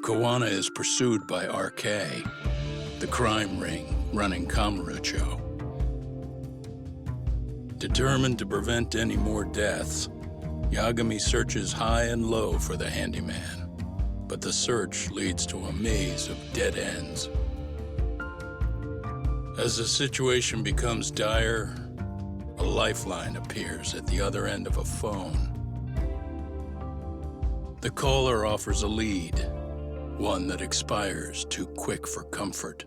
Koana is pursued by RK, the crime ring running Kamurocho. Determined to prevent any more deaths, Yagami searches high and low for the handyman, but the search leads to a maze of dead ends. As the situation becomes dire, a lifeline appears at the other end of a phone. The caller offers a lead, one that expires too quick for comfort.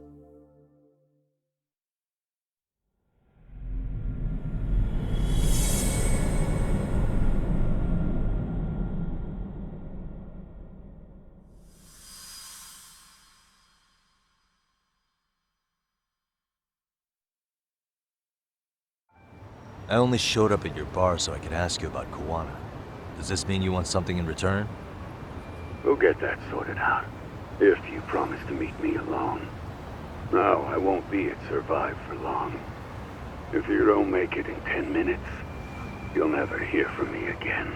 I only showed up at your bar so I could ask you about Koana. Does this mean you want something in return? We'll get that sorted out, if you promise to meet me alone. No, I won't be at Survive for long. If you don't make it in 10 minutes, you'll never hear from me again.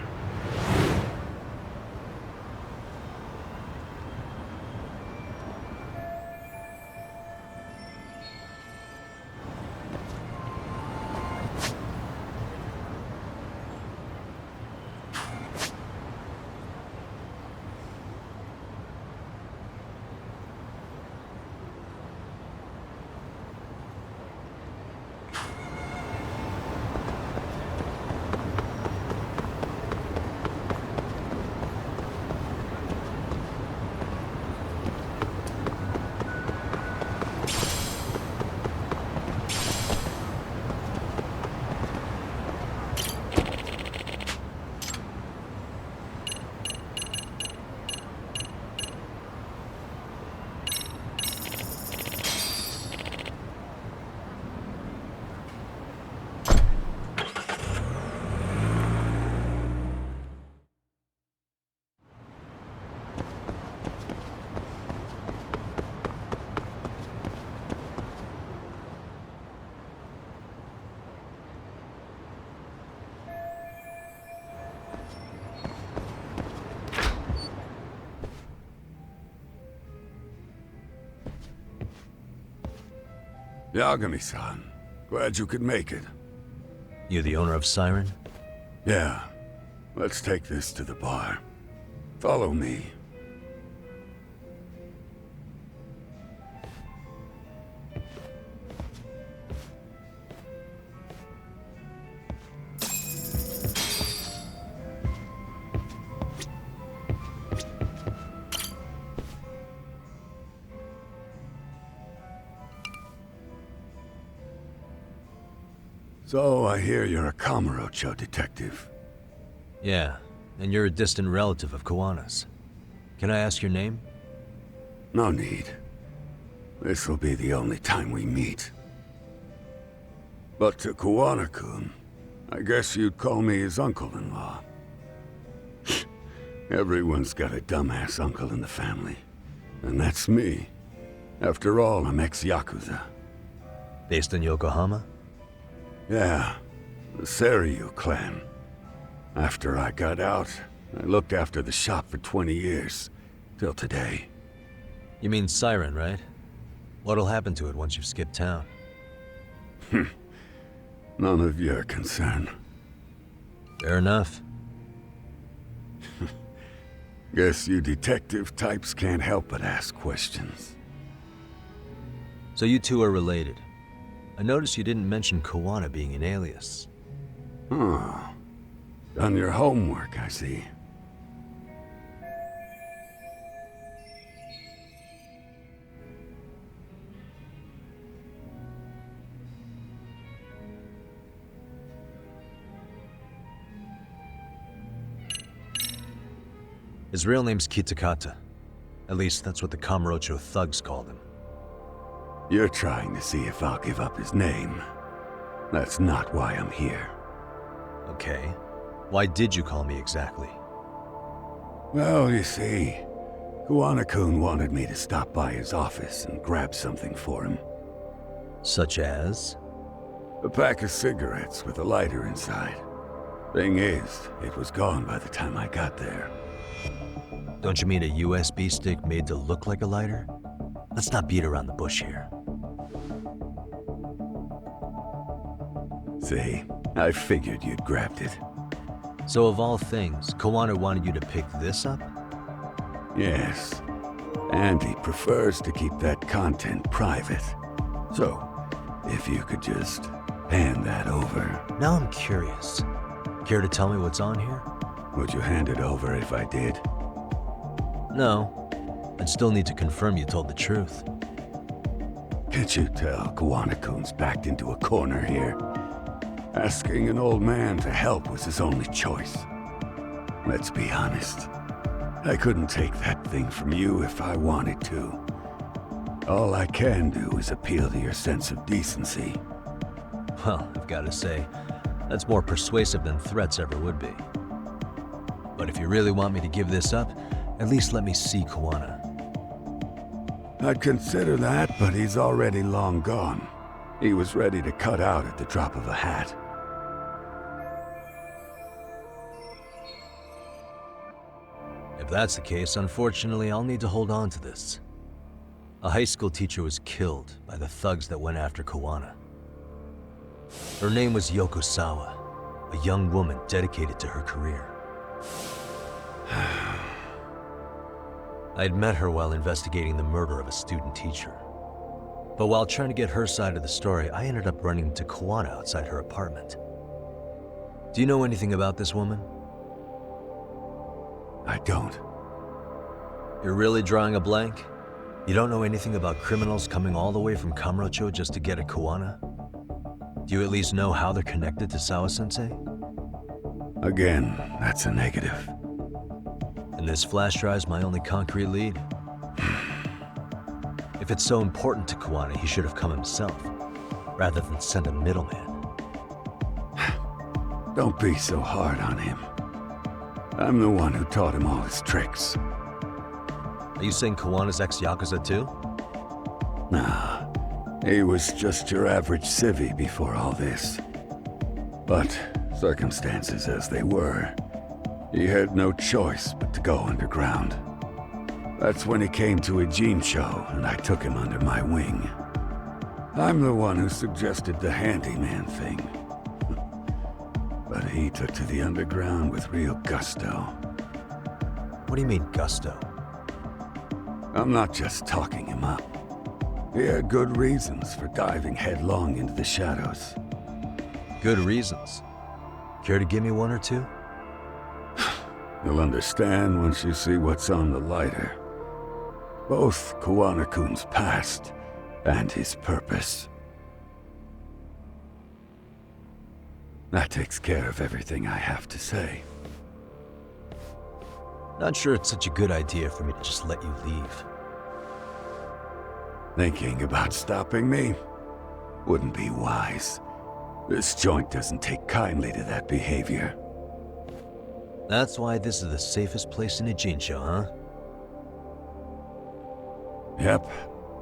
Yagami-san, glad you could make it. You the owner of Siren? Yeah, let's take this to the bar. Follow me. So, I hear you're a Kamurocho detective. Yeah, and you're a distant relative of Koana's. Can I ask your name? No need. This'll be the only time we meet. But to Koana-kun, I guess you'd call me his uncle-in-law. Everyone's got a dumbass uncle in the family. And that's me. After all, I'm ex-Yakuza. Based in Yokohama? Yeah, the Seiryu clan. After I got out, I looked after the shop for 20 years. Till today. You mean Siren, right? What'll happen to it once you've skipped town? None of your concern. Fair enough. Guess you detective types can't help but ask questions. So you two are related. I noticed you didn't mention Koana being an alias. Huh. Done your homework, I see. His real name's Kitakata. At least that's what the Kamurocho thugs called him. You're trying to see if I'll give up his name. That's not why I'm here. Okay. Why did you call me exactly? Well, you see, Koana-kun wanted me to stop by his office and grab something for him. Such as? A pack of cigarettes with a lighter inside. Thing is, it was gone by the time I got there. Don't you mean a USB stick made to look like a lighter? Let's not beat around the bush here. See, I figured you'd grabbed it. So of all things, Koana wanted you to pick this up? Yes. And he prefers to keep that content private. So, if you could just hand that over. Now I'm curious. Care to tell me what's on here? Would you hand it over if I did? No. I'd still need to confirm you told the truth. Can't you tell Koana-kun's backed into a corner here? Asking an old man to help was his only choice. Let's be honest. I couldn't take that thing from you if I wanted to. All I can do is appeal to your sense of decency. Well, I've got to say, that's more persuasive than threats ever would be. But if you really want me to give this up, at least let me see Koana. I'd consider that, but he's already long gone. He was ready to cut out at the drop of a hat. If that's the case, unfortunately, I'll need to hold on to this. A high school teacher was killed by the thugs that went after Koana. Her name was Yoko Sawa, a young woman dedicated to her career. I'd met her while investigating the murder of a student teacher. But while trying to get her side of the story, I ended up running into Koana outside her apartment. Do you know anything about this woman? I don't. You're really drawing a blank? You don't know anything about criminals coming all the way from Kamurocho just to get at Koana? Do you at least know how they're connected to Sawa-sensei? Again, that's a negative. And this flash drive's my only concrete lead. If it's so important to Koana, he should have come himself, rather than send a middleman. Don't be so hard on him. I'm the one who taught him all his tricks. Are you saying Koana's ex-Yakuza too? Nah, he was just your average civvy before all this. But circumstances as they were, he had no choice but to go underground. That's when he came to a Jincho, and I took him under my wing. I'm the one who suggested the handyman thing. But he took to the underground with real gusto. What do you mean, gusto? I'm not just talking him up. He had good reasons for diving headlong into the shadows. Good reasons. Care to give me one or two? You'll understand once you see what's on the lighter. Both Koana-kun's past and his purpose. That takes care of everything I have to say. Not sure it's such a good idea for me to just let you leave. Thinking about stopping me wouldn't be wise. This joint doesn't take kindly to that behavior. That's why this is the safest place in a Jincho, huh? Yep,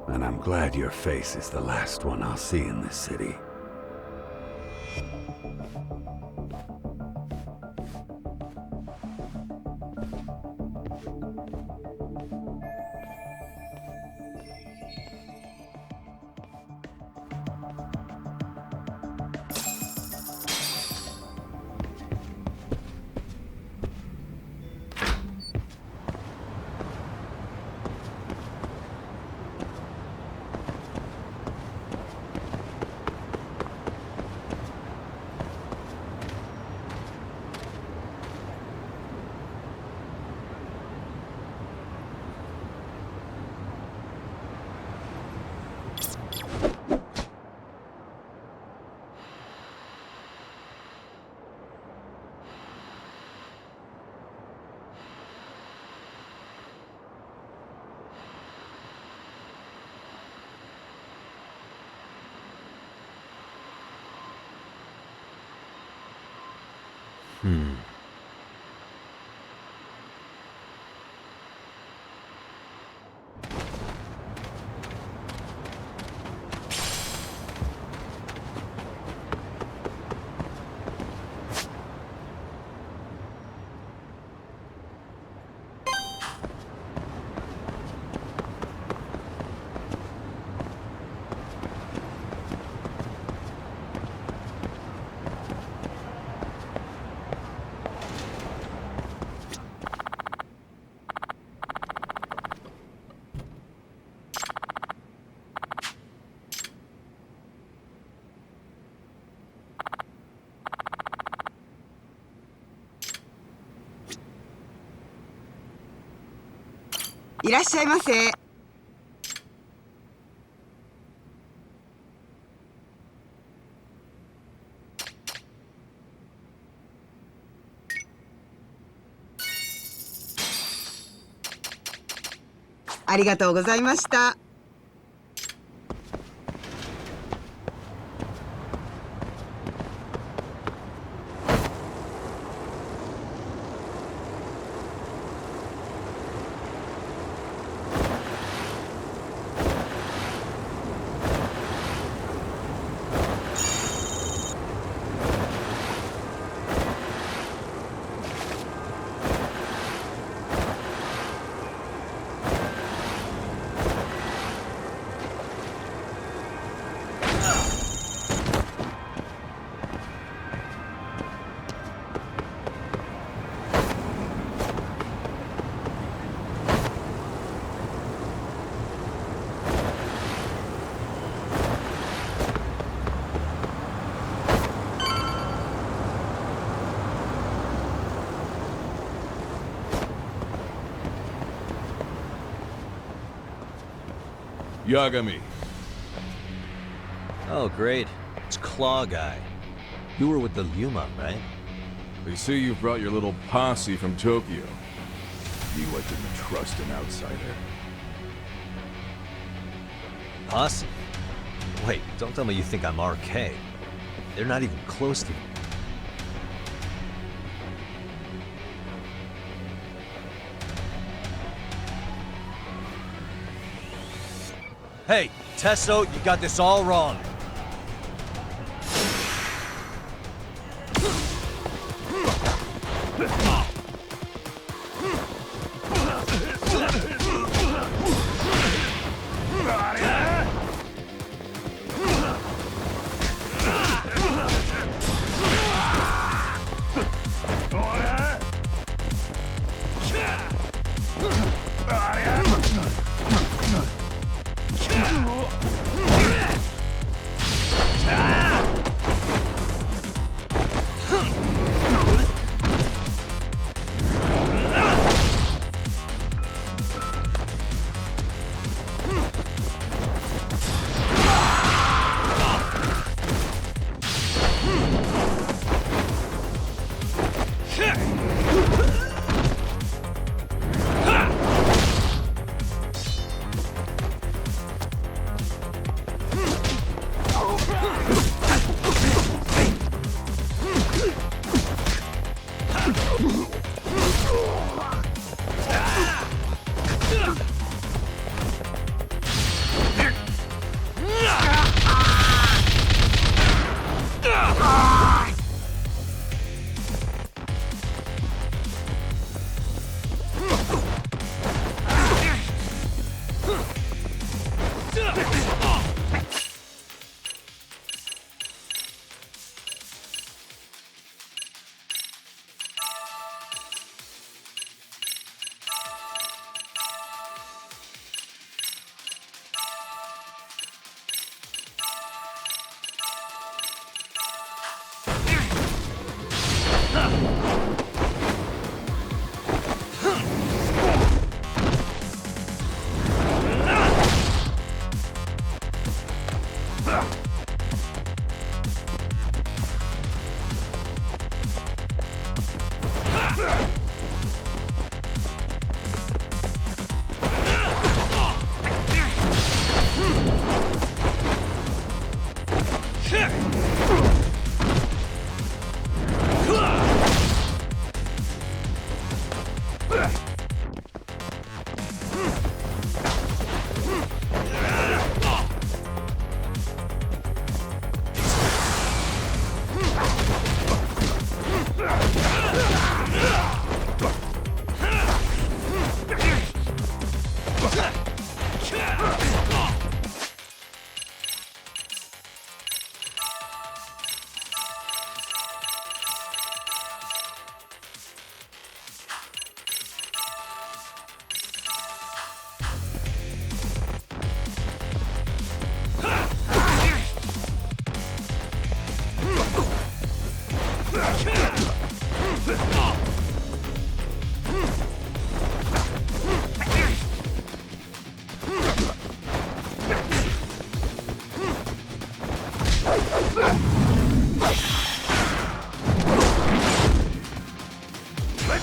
and I'm glad your face is the last one I'll see in this city. いらっしゃいませ。ありがとうございました。Yagami. Oh, great. It's Claw Guy. You were with the Yuma, right? They say you brought your little posse from Tokyo. You didn't trust an outsider. Posse? Wait, don't tell me you think I'm RK. They're not even close to me. Hey, Tesso, you got this all wrong.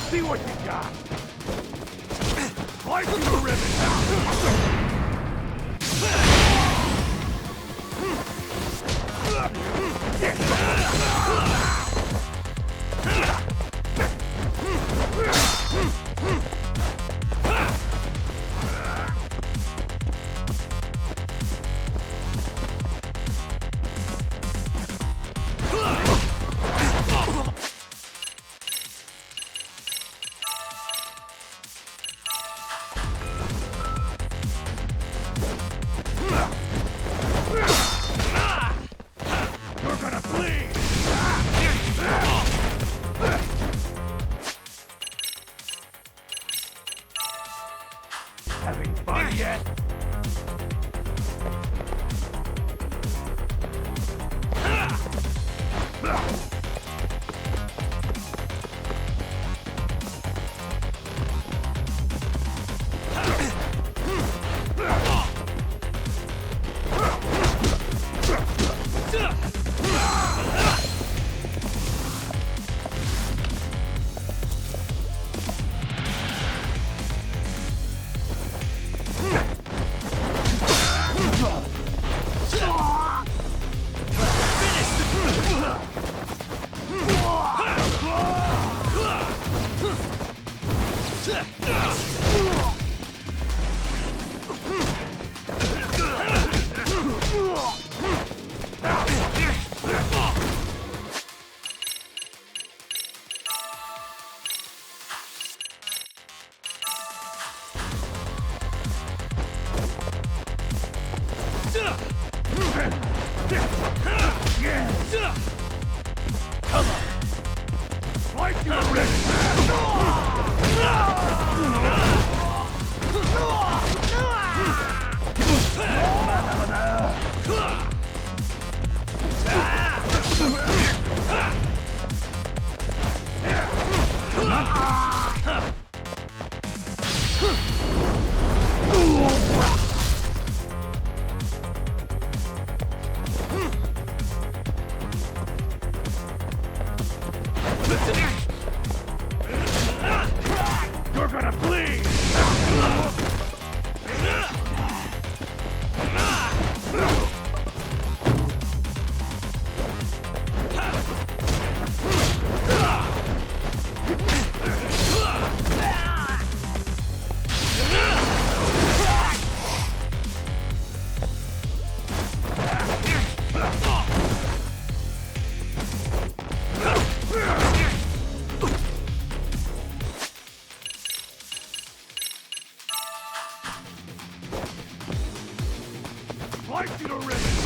See what you got. Slice you to ribbons. You're gonna bleed! Having fun yet? Like you You're gonna bleed! Like you to ribbons!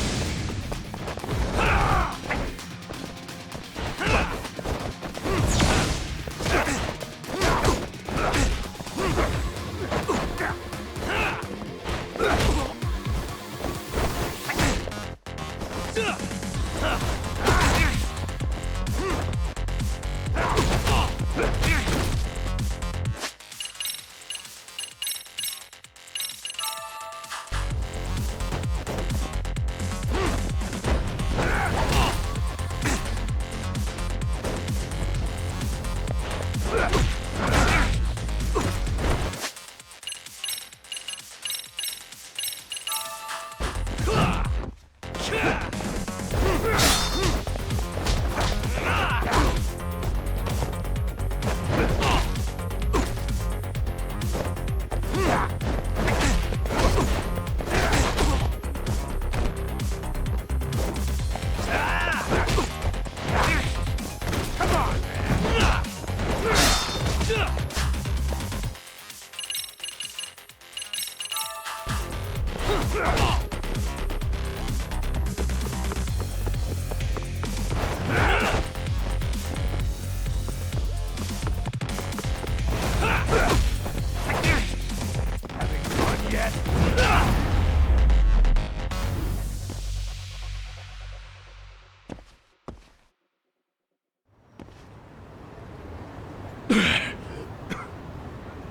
Having fun yet?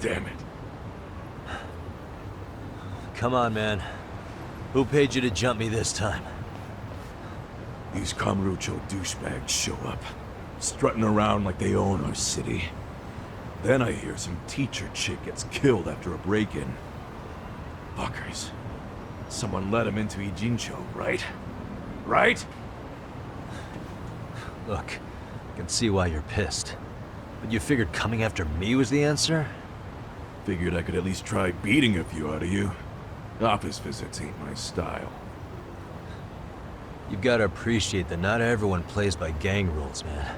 Damn it. Come on, man. Who paid you to jump me this time? These Kamurocho douchebags show up, strutting around like they own our city. Then I hear some teacher chick gets killed after a break-in. Fuckers. Someone let him into Ijincho, right? Right? Look, I can see why you're pissed. But you figured coming after me was the answer? Figured I could at least try beating a few out of you. Office visits ain't my style. You've got to appreciate that not everyone plays by gang rules, man.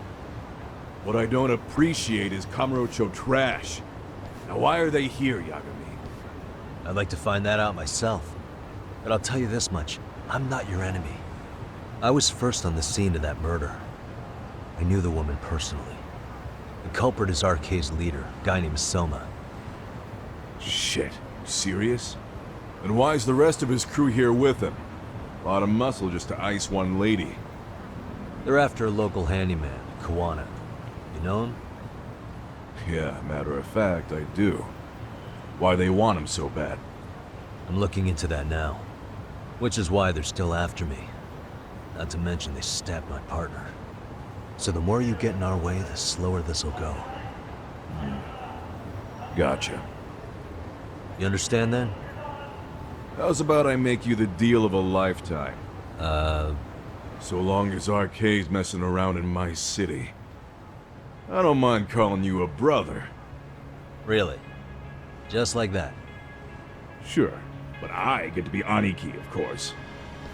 What I don't appreciate is Kamurocho trash. Now why are they here, Yagami? I'd like to find that out myself. But I'll tell you this much, I'm not your enemy. I was first on the scene of that murder. I knew the woman personally. The culprit is RK's leader, a guy named Soma. Shit, you serious? And why's the rest of his crew here with him? A lot of muscle just to ice one lady. They're after a local handyman, Kawana. You know him? Yeah, matter of fact, I do. Why they want him so bad? I'm looking into that now. Which is why they're still after me. Not to mention they stabbed my partner. So the more you get in our way, the slower this'll go. Gotcha. You understand then? How's about I make you the deal of a lifetime? So long as RK's messing around in my city. I don't mind calling you a brother. Really? Just like that? Sure, but I get to be Aniki, of course.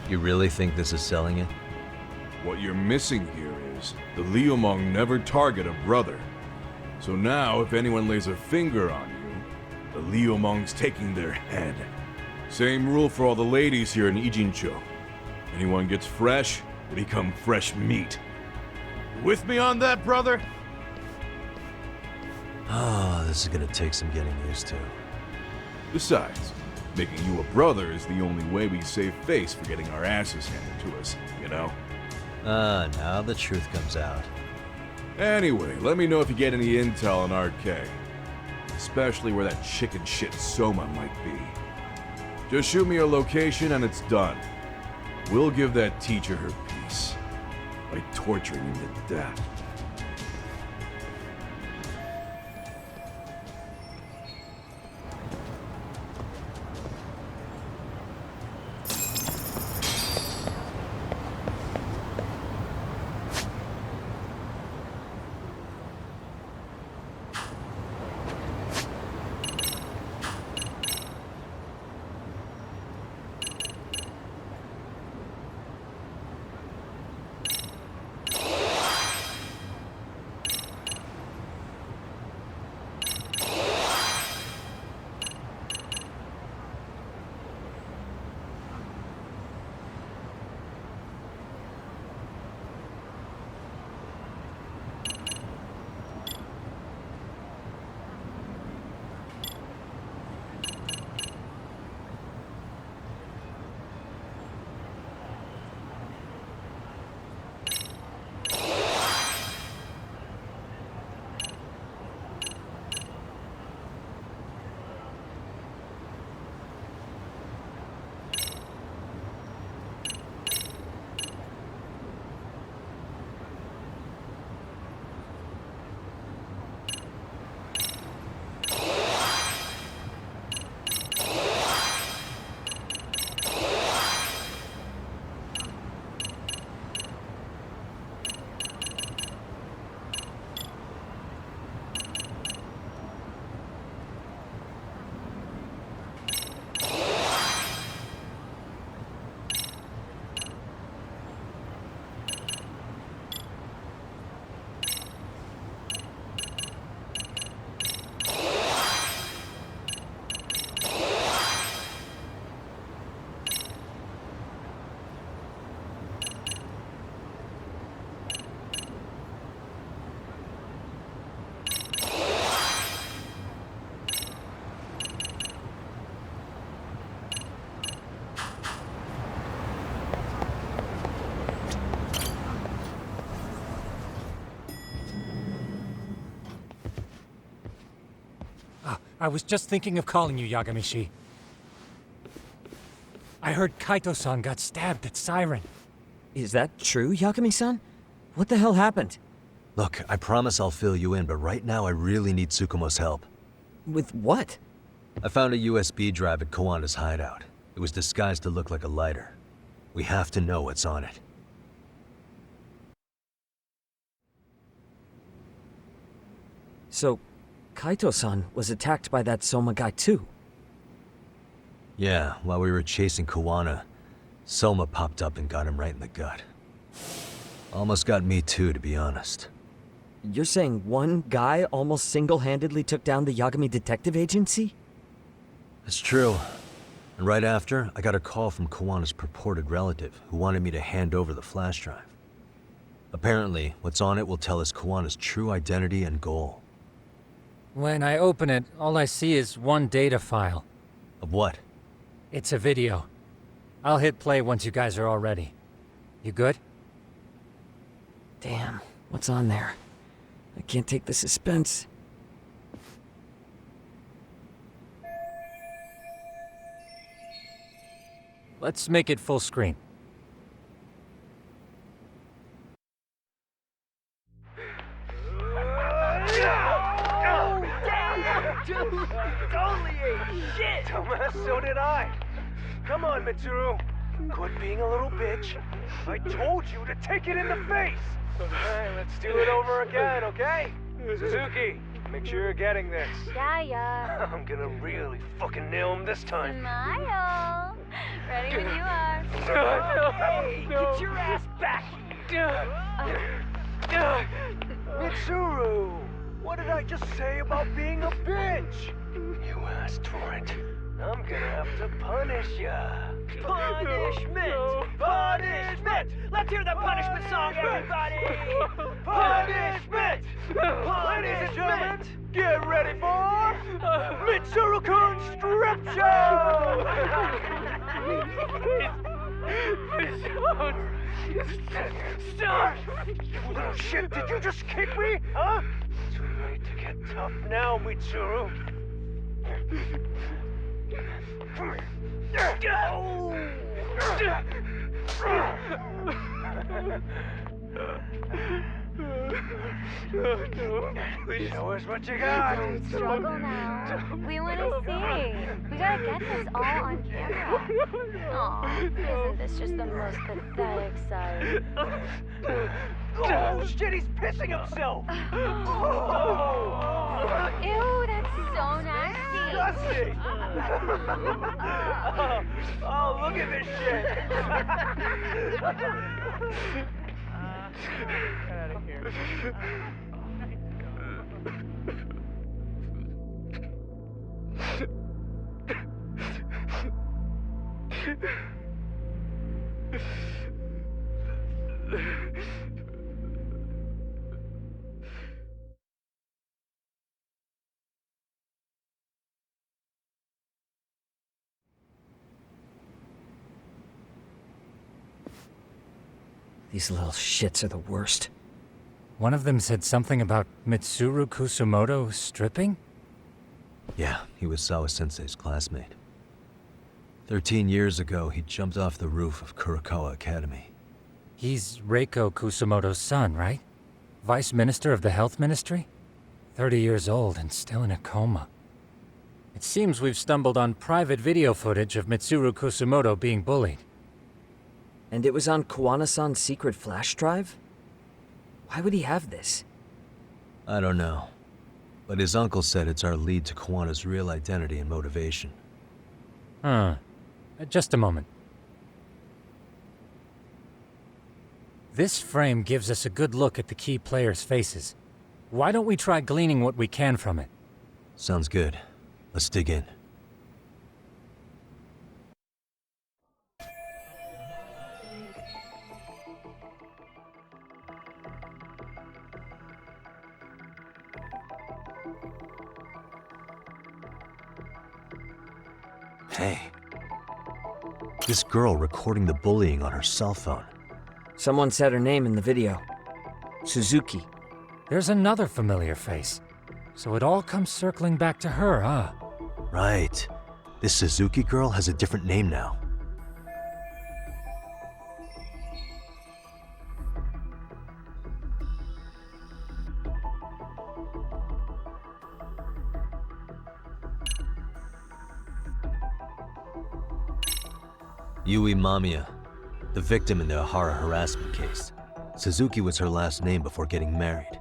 You really think this is selling it? What you're missing here is the Liumong never target a brother. So now, if anyone lays a finger on you, the Liumong's taking their head. Same rule for all the ladies here in Ijincho. Anyone gets fresh, they become fresh meat. You with me on that, brother? Oh, this is gonna take some getting used to. Besides, making you a brother is the only way we save face for getting our asses handed to us, you know? Now the truth comes out. Anyway, let me know if you get any intel on RK. Especially where that chicken shit Soma might be. Just shoot me a location and it's done. We'll give that teacher her peace. By torturing him to death. I was just thinking of calling you, Yagami-shi. I heard Kaito-san got stabbed at Siren. Is that true, Yagami-san? What the hell happened? Look, I promise I'll fill you in, but right now I really need Tsukumo's help. With what? I found a USB drive at Kawana's hideout. It was disguised to look like a lighter. We have to know what's on it. So, Kaito-san was attacked by that Soma guy too? Yeah, while we were chasing Kawana, Soma popped up and got him right in the gut. Almost got me too, to be honest. You're saying one guy almost single-handedly took down the Yagami Detective Agency? That's true. And right after, I got a call from Kawana's purported relative who wanted me to hand over the flash drive. Apparently, what's on it will tell us Kawana's true identity and goal. When I open it, all I see is one data file. Of what? It's a video. I'll hit play once you guys are all ready. You good? Damn, what's on there? I can't take the suspense. Let's make it full screen. Dude, totally ate shit! Dumbass, so did I. Come on, Mitsuru. Quit being a little bitch. I told you to take it in the face. Alright, let's do it over again, okay? Suzuki, make sure you're getting this. Yeah. I'm gonna really fucking nail him this time. Smile. Ready when you are. Hey, get your ass back here. Mitsuru, what did I just say about being a bitch? You asked for it. I'm gonna have to punish ya. Punishment! Punishment! Let's hear the punishment song, everybody! Punishment! Ladies and gentlemen, get ready for Mitsuru-kun's Strip Show! Stop! You little shit, did you just kick me? Huh? Too late to get tough now, Mitsuru. Come here. Show us what you got. Don't struggle now. We want to see. We gotta get this all on camera. Aw, isn't this just the most pathetic sight? Oh shit, he's pissing himself! Ew, that's so nasty. Disgusting! Oh, look at this shit! Get out of here. These little shits are the worst. One of them said something about Mitsuru Kusumoto stripping? Yeah, he was Sawa-sensei's classmate. 13 years ago, he jumped off the roof of Kurokawa Academy. He's Reiko Kusumoto's son, right? Vice Minister of the Health Ministry? 30 years old and still in a coma. It seems we've stumbled on private video footage of Mitsuru Kusumoto being bullied. And it was on Kawana-san's secret flash drive? Why would he have this? I don't know. But his uncle said it's our lead to Kawana's real identity and motivation. Huh. Just a moment. This frame gives us a good look at the key players' faces. Why don't we try gleaning what we can from it? Sounds good. Let's dig in. Hey. This girl recording the bullying on her cell phone. Someone said her name in the video. Suzuki. There's another familiar face. So it all comes circling back to her, huh? Right. This Suzuki girl has a different name now. Yui Mamiya, the victim in the Ahara harassment case. Suzuki was her last name before getting married.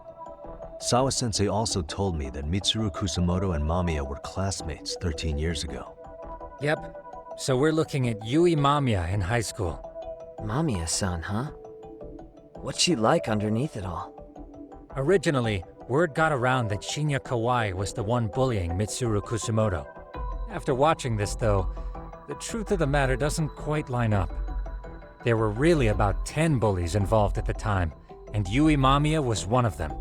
Sawa-sensei also told me that Mitsuru Kusamoto and Mamiya were classmates 13 years ago. Yep. So we're looking at Yui Mamiya in high school. Mamiya-san, huh? What's she like underneath it all? Originally, word got around that Shinya Kawai was the one bullying Mitsuru Kusamoto. After watching this, though, the truth of the matter doesn't quite line up. There were really about 10 bullies involved at the time, and Yui Mamiya was one of them.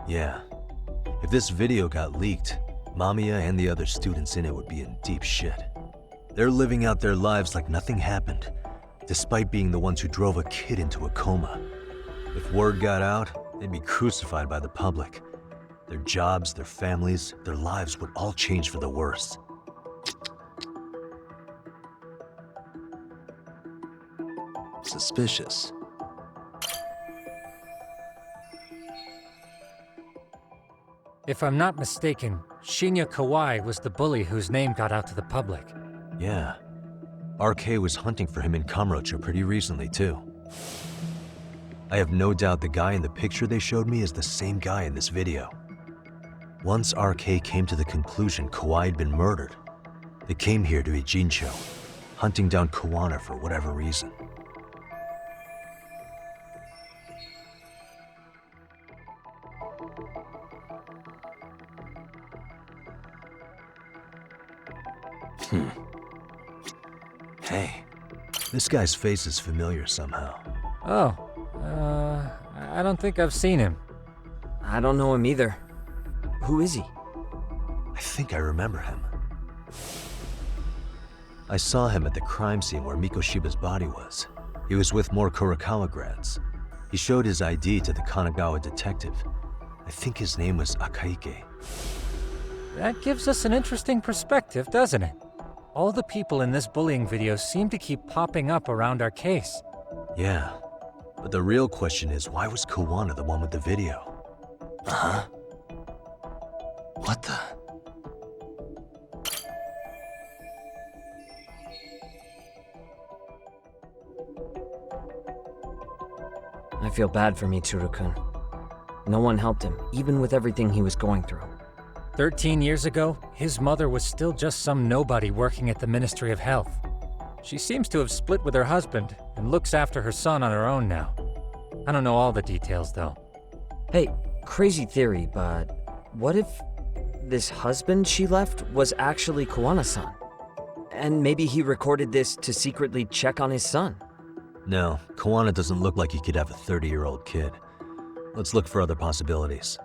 Yeah. If this video got leaked, Mamiya and the other students in it would be in deep shit. They're living out their lives like nothing happened, despite being the ones who drove a kid into a coma. If word got out, they'd be crucified by the public. Their jobs, their families, their lives would all change for the worse. Suspicious. If I'm not mistaken, Shinya Kawai was the bully whose name got out to the public. Yeah. RK was hunting for him in Kamurocho pretty recently, too. I have no doubt the guy in the picture they showed me is the same guy in this video. Once RK came to the conclusion Kawai had been murdered, they came here to Ijincho, hunting down Kawana for whatever reason. Hey, this guy's face is familiar somehow. Oh, I don't think I've seen him. I don't know him either. Who is he? I think I remember him. I saw him at the crime scene where Mikoshiba's body was. He was with more Kurokawa grads. He showed his ID to the Kanagawa detective. I think his name was Akaike. That gives us an interesting perspective, doesn't it? All the people in this bullying video seem to keep popping up around our case. Yeah, but the real question is, why was Kawana the one with the video? Uh-huh. What the? I feel bad for Mitsuru-kun. No one helped him, even with everything he was going through. 13 years ago, his mother was still just some nobody working at the Ministry of Health. She seems to have split with her husband and looks after her son on her own now. I don't know all the details, though. Hey, crazy theory, but what if this husband she left was actually Kawana-san? And maybe he recorded this to secretly check on his son? No, Kawana doesn't look like he could have a 30-year-old kid. Let's look for other possibilities.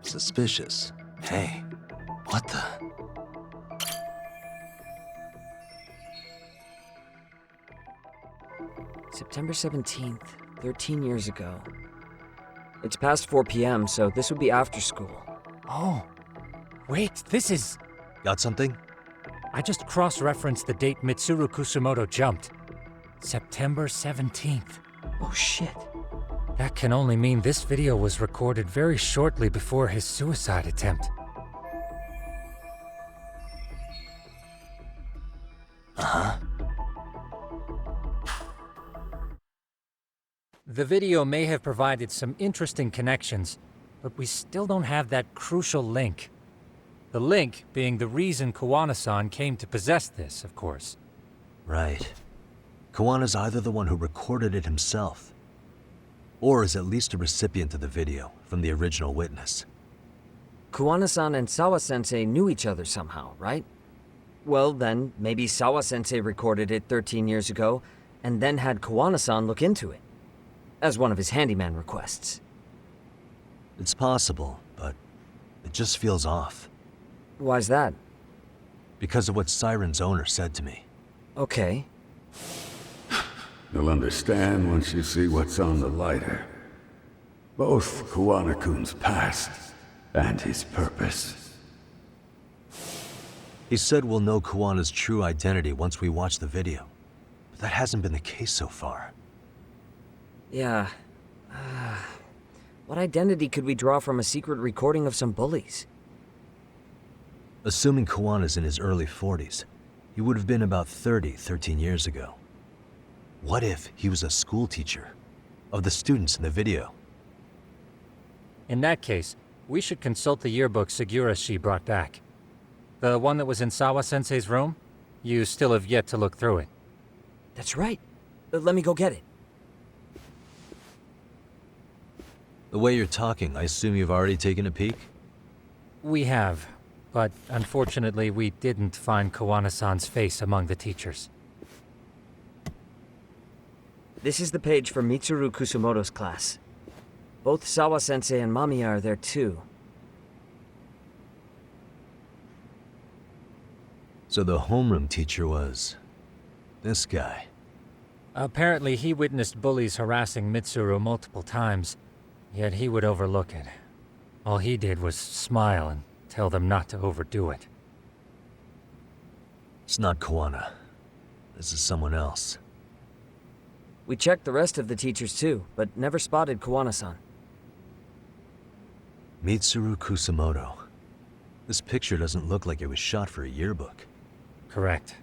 Suspicious. Hey, what the? September 17th, 13 years ago. It's past 4 p.m., so this would be after school. Oh, wait, this is... Got something? I just cross-referenced the date Mitsuru Kusamoto jumped. September 17th. Oh shit. That can only mean this video was recorded very shortly before his suicide attempt. Uh-huh. The video may have provided some interesting connections, but we still don't have that crucial link. The link being the reason Kawana-san came to possess this, of course. Right. Kawana's either the one who recorded it himself, or is at least a recipient of the video from the original witness. Kawana-san and Sawa-sensei knew each other somehow, right? Well, then, maybe Sawa-sensei recorded it 13 years ago, and then had Kawana-san look into it, as one of his handyman requests. It's possible, but it just feels off. Why's that? Because of what Siren's owner said to me. Okay. You'll understand once you see what's on the lighter. Both Kawana-kun's past and his purpose. He said we'll know Kuwana's true identity once we watch the video. But that hasn't been the case so far. Yeah. What identity could we draw from a secret recording of some bullies? Assuming Kuwana's in his early 40s, he would have been about 13 years ago. What if he was a school teacher of the students in the video? In that case, we should consult the yearbook Segura-shi brought back. The one that was in Sawa-sensei's room? You still have yet to look through it. That's right. Let me go get it. The way you're talking, I assume you've already taken a peek? We have, but unfortunately we didn't find Kuwana-san's face among the teachers. This is the page for Mitsuru Kusumoto's class. Both Sawa-sensei and Mamiya are there too. So the homeroom teacher was this guy. Apparently he witnessed bullies harassing Mitsuru multiple times, yet he would overlook it. All he did was smile and tell them not to overdo it. It's not Kuwana. This is someone else. We checked the rest of the teachers too, but never spotted Kuwana-san. Mitsuru Kusumoto. This picture doesn't look like it was shot for a yearbook. Correct.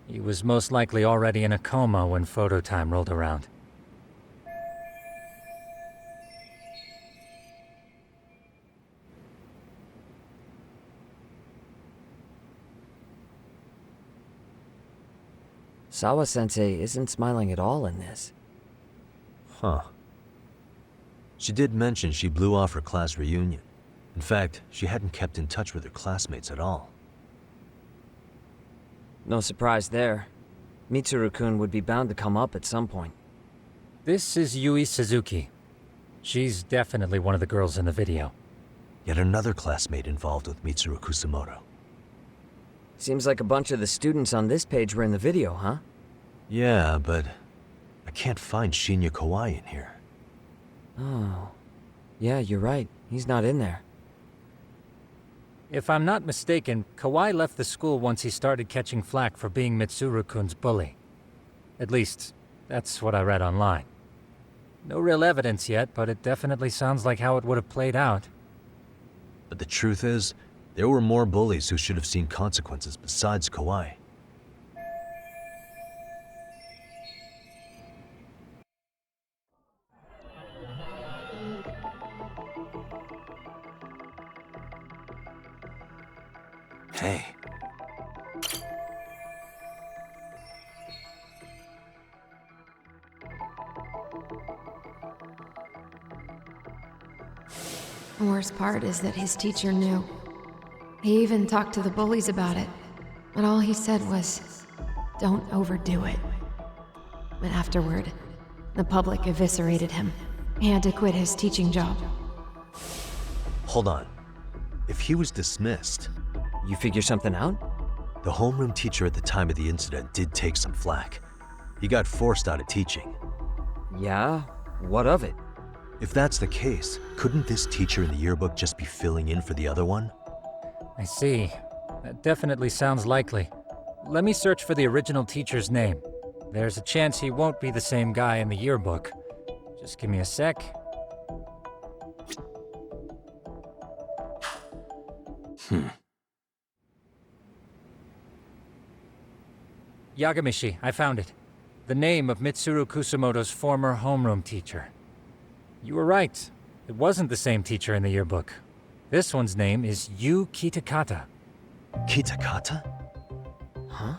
He was most likely already in a coma when photo time rolled around. Sawa-sensei isn't smiling at all in this. Huh. She did mention she blew off her class reunion. In fact, she hadn't kept in touch with her classmates at all. No surprise there. Mitsuru-kun would be bound to come up at some point. This is Yui Suzuki. She's definitely one of the girls in the video. Yet another classmate involved with Mitsuru Kusumoto. Seems like a bunch of the students on this page were in the video, huh? Yeah, but I can't find Shinya Kawai in here. Oh. Yeah, you're right. He's not in there. If I'm not mistaken, Kawai left the school once he started catching flack for being Mitsuru-kun's bully. At least, that's what I read online. No real evidence yet, but it definitely sounds like how it would have played out. But the truth is, there were more bullies who should have seen consequences besides Kawai. Hey. The worst part is that his teacher knew. He even talked to the bullies about it, but all he said was, "Don't overdo it." But afterward, the public eviscerated him. He had to quit his teaching job. Hold on. If he was dismissed... You figure something out? The homeroom teacher at the time of the incident did take some flack. He got forced out of teaching. Yeah? What of it? If that's the case, couldn't this teacher in the yearbook just be filling in for the other one? I see. That definitely sounds likely. Let me search for the original teacher's name. There's a chance he won't be the same guy in the yearbook. Just give me a sec. Yagamishi, I found it. The name of Mitsuru Kusumoto's former homeroom teacher. You were right. It wasn't the same teacher in the yearbook. This one's name is Yu Kitakata. Kitakata? Huh?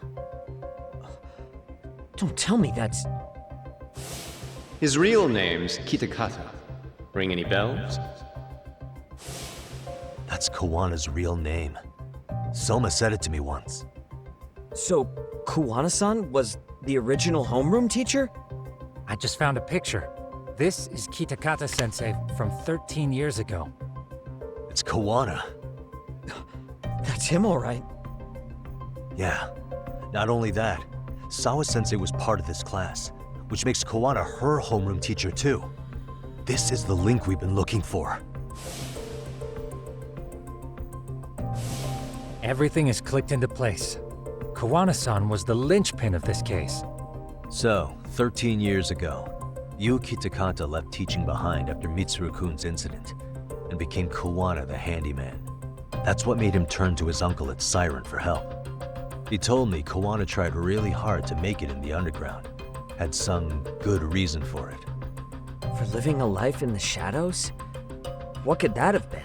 Don't tell me that's... His real name's Kitakata. Ring any bells? That's Kawana's real name. Soma said it to me once. So, Kuwana-san was the original homeroom teacher? I just found a picture. This is Kitakata-sensei from 13 years ago. It's Kawana. That's him, all right. Yeah. Not only that, Sawa-sensei was part of this class, which makes Kawana her homeroom teacher too. This is the link we've been looking for. Everything is clicked into place. Kawana-san was the linchpin of this case. So, 13 years ago, Yuki Takata left teaching behind after Mitsuru-kun's incident and became Kawana the handyman. That's what made him turn to his uncle at Siren for help. He told me Kawana tried really hard to make it in the underground. Had some good reason for it. For living a life in the shadows? What could that have been?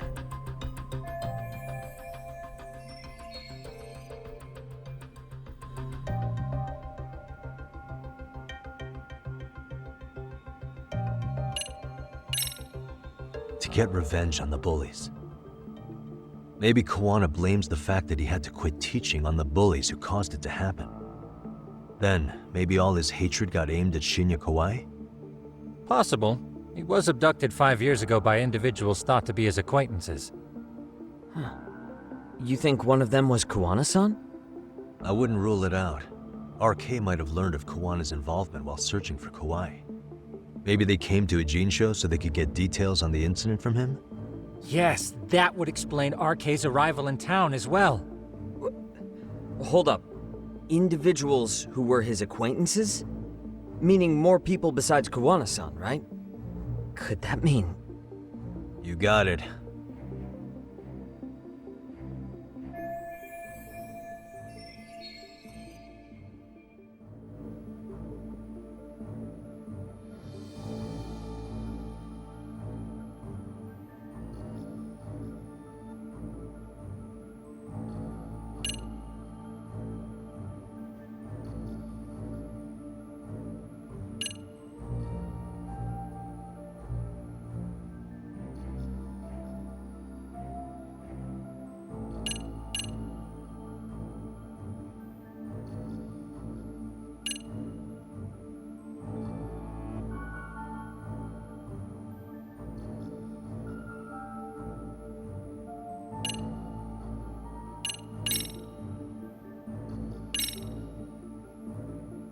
To get revenge on the bullies. Maybe Kawana blames the fact that he had to quit teaching on the bullies who caused it to happen. Then, maybe all his hatred got aimed at Shinya Kawai? Possible. He was abducted 5 years ago by individuals thought to be his acquaintances. Huh. You think one of them was Kawana-san? I wouldn't rule it out. RK might have learned of Kawana's involvement while searching for Kawai. Maybe they came to Ijincho so they could get details on the incident from him? Yes, that would explain RK's arrival in town as well. Hold up. Individuals who were his acquaintances? Meaning more people besides Kawana-san, right? Could that mean... You got it.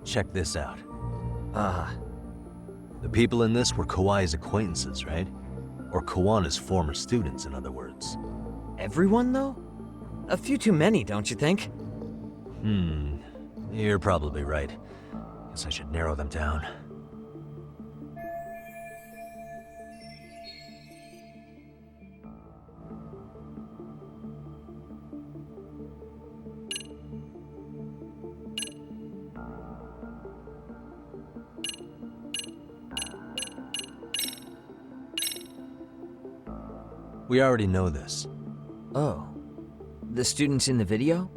Check this out. The people in this were Kawai's acquaintances, right? Or Kawana's former students, in other words. Everyone, though? A few too many, don't you think? You're probably right. Guess I should narrow them down. We already know this. Oh. The students in the video?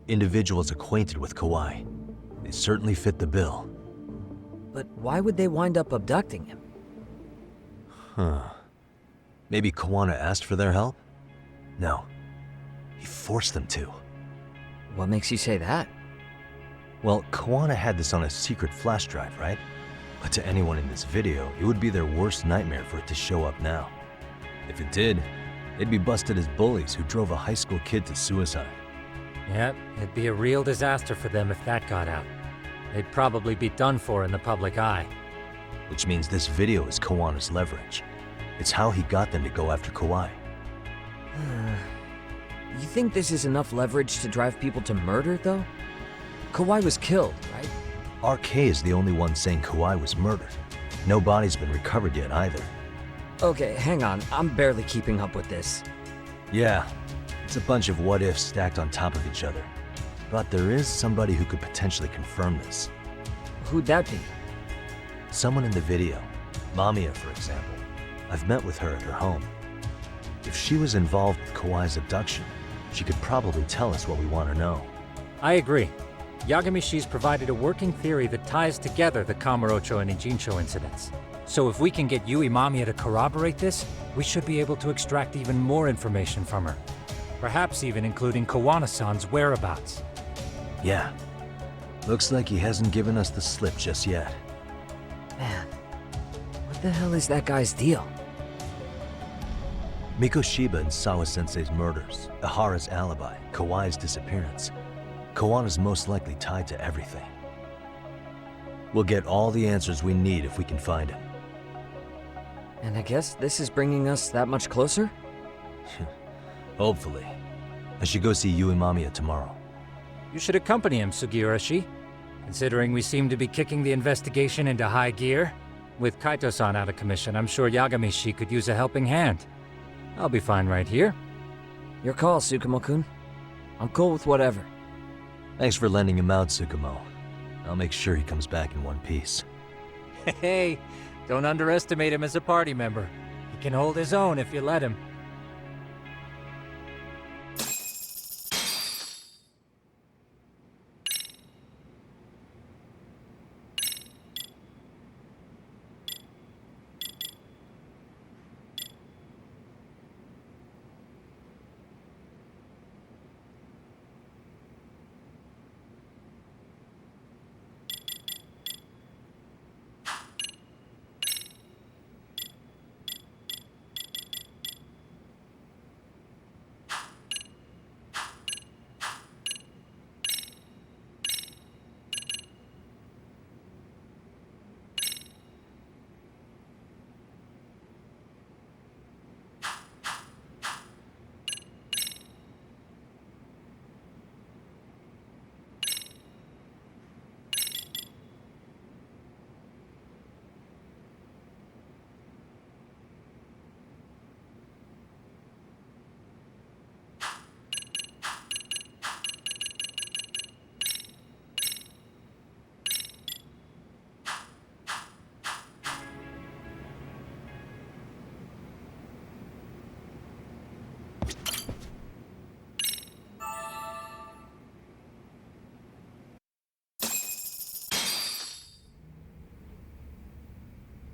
Individuals acquainted with Kawai. They certainly fit the bill. But why would they wind up abducting him? Maybe Kawana asked for their help? No. He forced them to. What makes you say that? Well, Kawana had this on a secret flash drive, right? But to anyone in this video, it would be their worst nightmare for it to show up now. If it did, they'd be busted as bullies who drove a high school kid to suicide. Yep, it'd be a real disaster for them if that got out. They'd probably be done for in the public eye. Which means this video is Kawana's leverage. It's how he got them to go after Kawai. You think this is enough leverage to drive people to murder, though? Kawai was killed, right? RK is the only one saying Kawai was murdered. No body's been recovered yet either. Okay, hang on. I'm barely keeping up with this. Yeah, it's a bunch of what-ifs stacked on top of each other. But there is somebody who could potentially confirm this. Who'd that be? Someone in the video. Mamiya, for example. I've met with her at her home. If she was involved with Kawai's abduction, she could probably tell us what we want to know. I agree. Yagamishi's provided a working theory that ties together the Kamurocho and Ijincho incidents. So if we can get Yui Mamiya to corroborate this, we should be able to extract even more information from her. Perhaps even including Kawana-san's whereabouts. Yeah. Looks like he hasn't given us the slip just yet. Man, what the hell is that guy's deal? Mikoshiba and Sawa-sensei's murders, Ihara's alibi, Kawai's disappearance. Kawana's most likely tied to everything. We'll get all the answers we need if we can find him. And I guess this is bringing us that much closer? Hopefully. I should go see Yui Mamiya tomorrow. You should accompany him, Sugiurashi. Considering we seem to be kicking the investigation into high gear, with Kaito-san out of commission, I'm sure Yagami-shi could use a helping hand. I'll be fine right here. Your call, Tsukumo-kun. I'm cool with whatever. Thanks for lending him out, Tsukumo. I'll make sure he comes back in one piece. Hey, don't underestimate him as a party member. He can hold his own if you let him.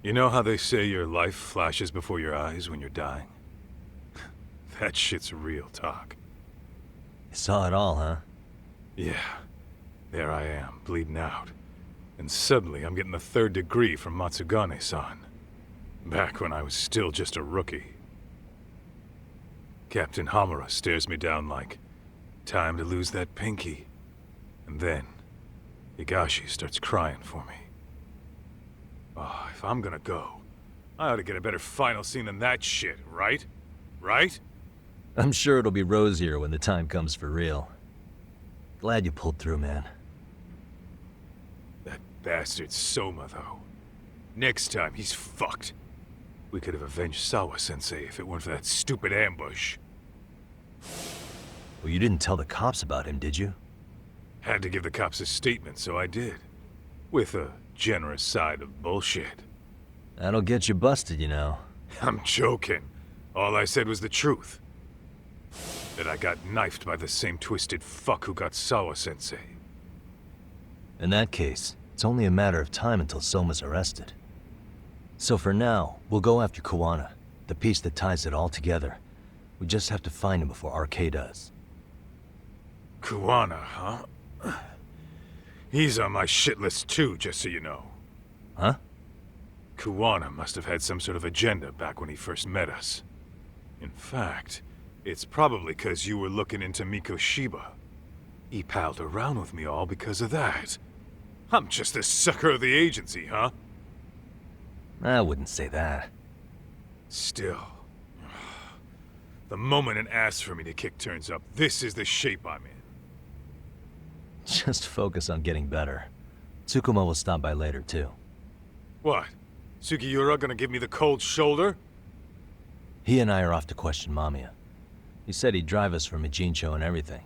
You know how they say your life flashes before your eyes when you're dying? That shit's real talk. You saw it all, huh? Yeah. There I am, bleeding out. And suddenly I'm getting the 3rd degree from Matsugane-san. Back when I was still just a rookie. Captain Hamura stares me down like, time to lose that pinky. And then, Higashi starts crying for me. Oh, if I'm gonna go, I ought to get a better final scene than that shit, right? Right? I'm sure it'll be rosier when the time comes for real. Glad you pulled through, man. That bastard Soma, though. Next time, he's fucked. We could have avenged Sawa-sensei if it weren't for that stupid ambush. Well, you didn't tell the cops about him, did you? Had to give the cops a statement, so I did. With a generous side of bullshit. That'll get you busted, you know. I'm joking. All I said was the truth. That I got knifed by the same twisted fuck who got Sawa-sensei. In that case, it's only a matter of time until Soma's arrested. So for now, we'll go after Kuwana, the piece that ties it all together. We just have to find him before RK does. Kuwana, huh? He's on my shit list too, just so you know. Huh? Kuwana must have had some sort of agenda back when he first met us. In fact, it's probably because you were looking into Mikoshiba. He palled around with me all because of that. I'm just a sucker of the agency, huh? I wouldn't say that. Still. The moment an ass for me to kick turns up, this is the shape I'm in. Just focus on getting better. Tsukumo will stop by later, too. What? Sugiura gonna give me the cold shoulder? He and I are off to question Mamiya. He said he'd drive us from Mijincho and everything.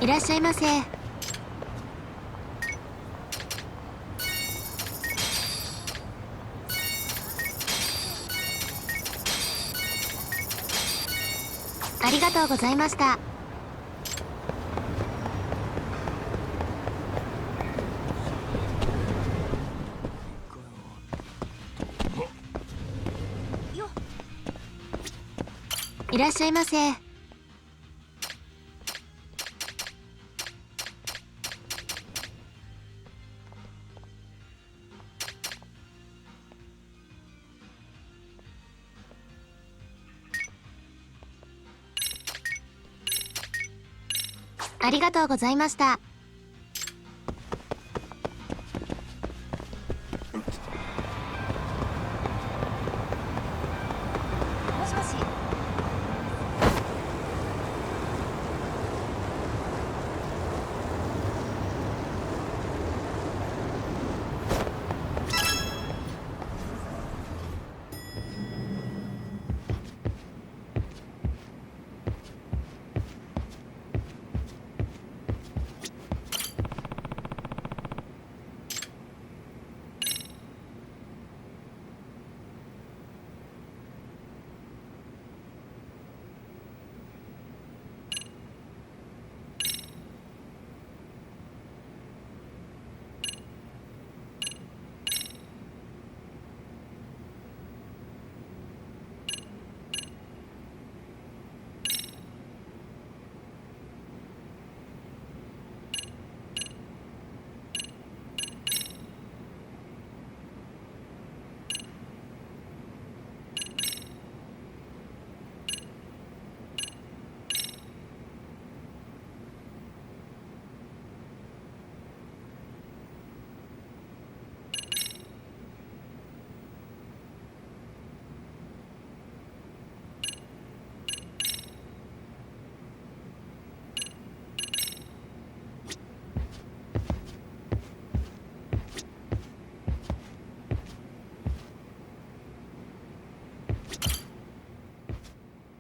いらっしゃいませ。ありがとうございました。いらっしゃいませ。ありがとうございました。もしもし。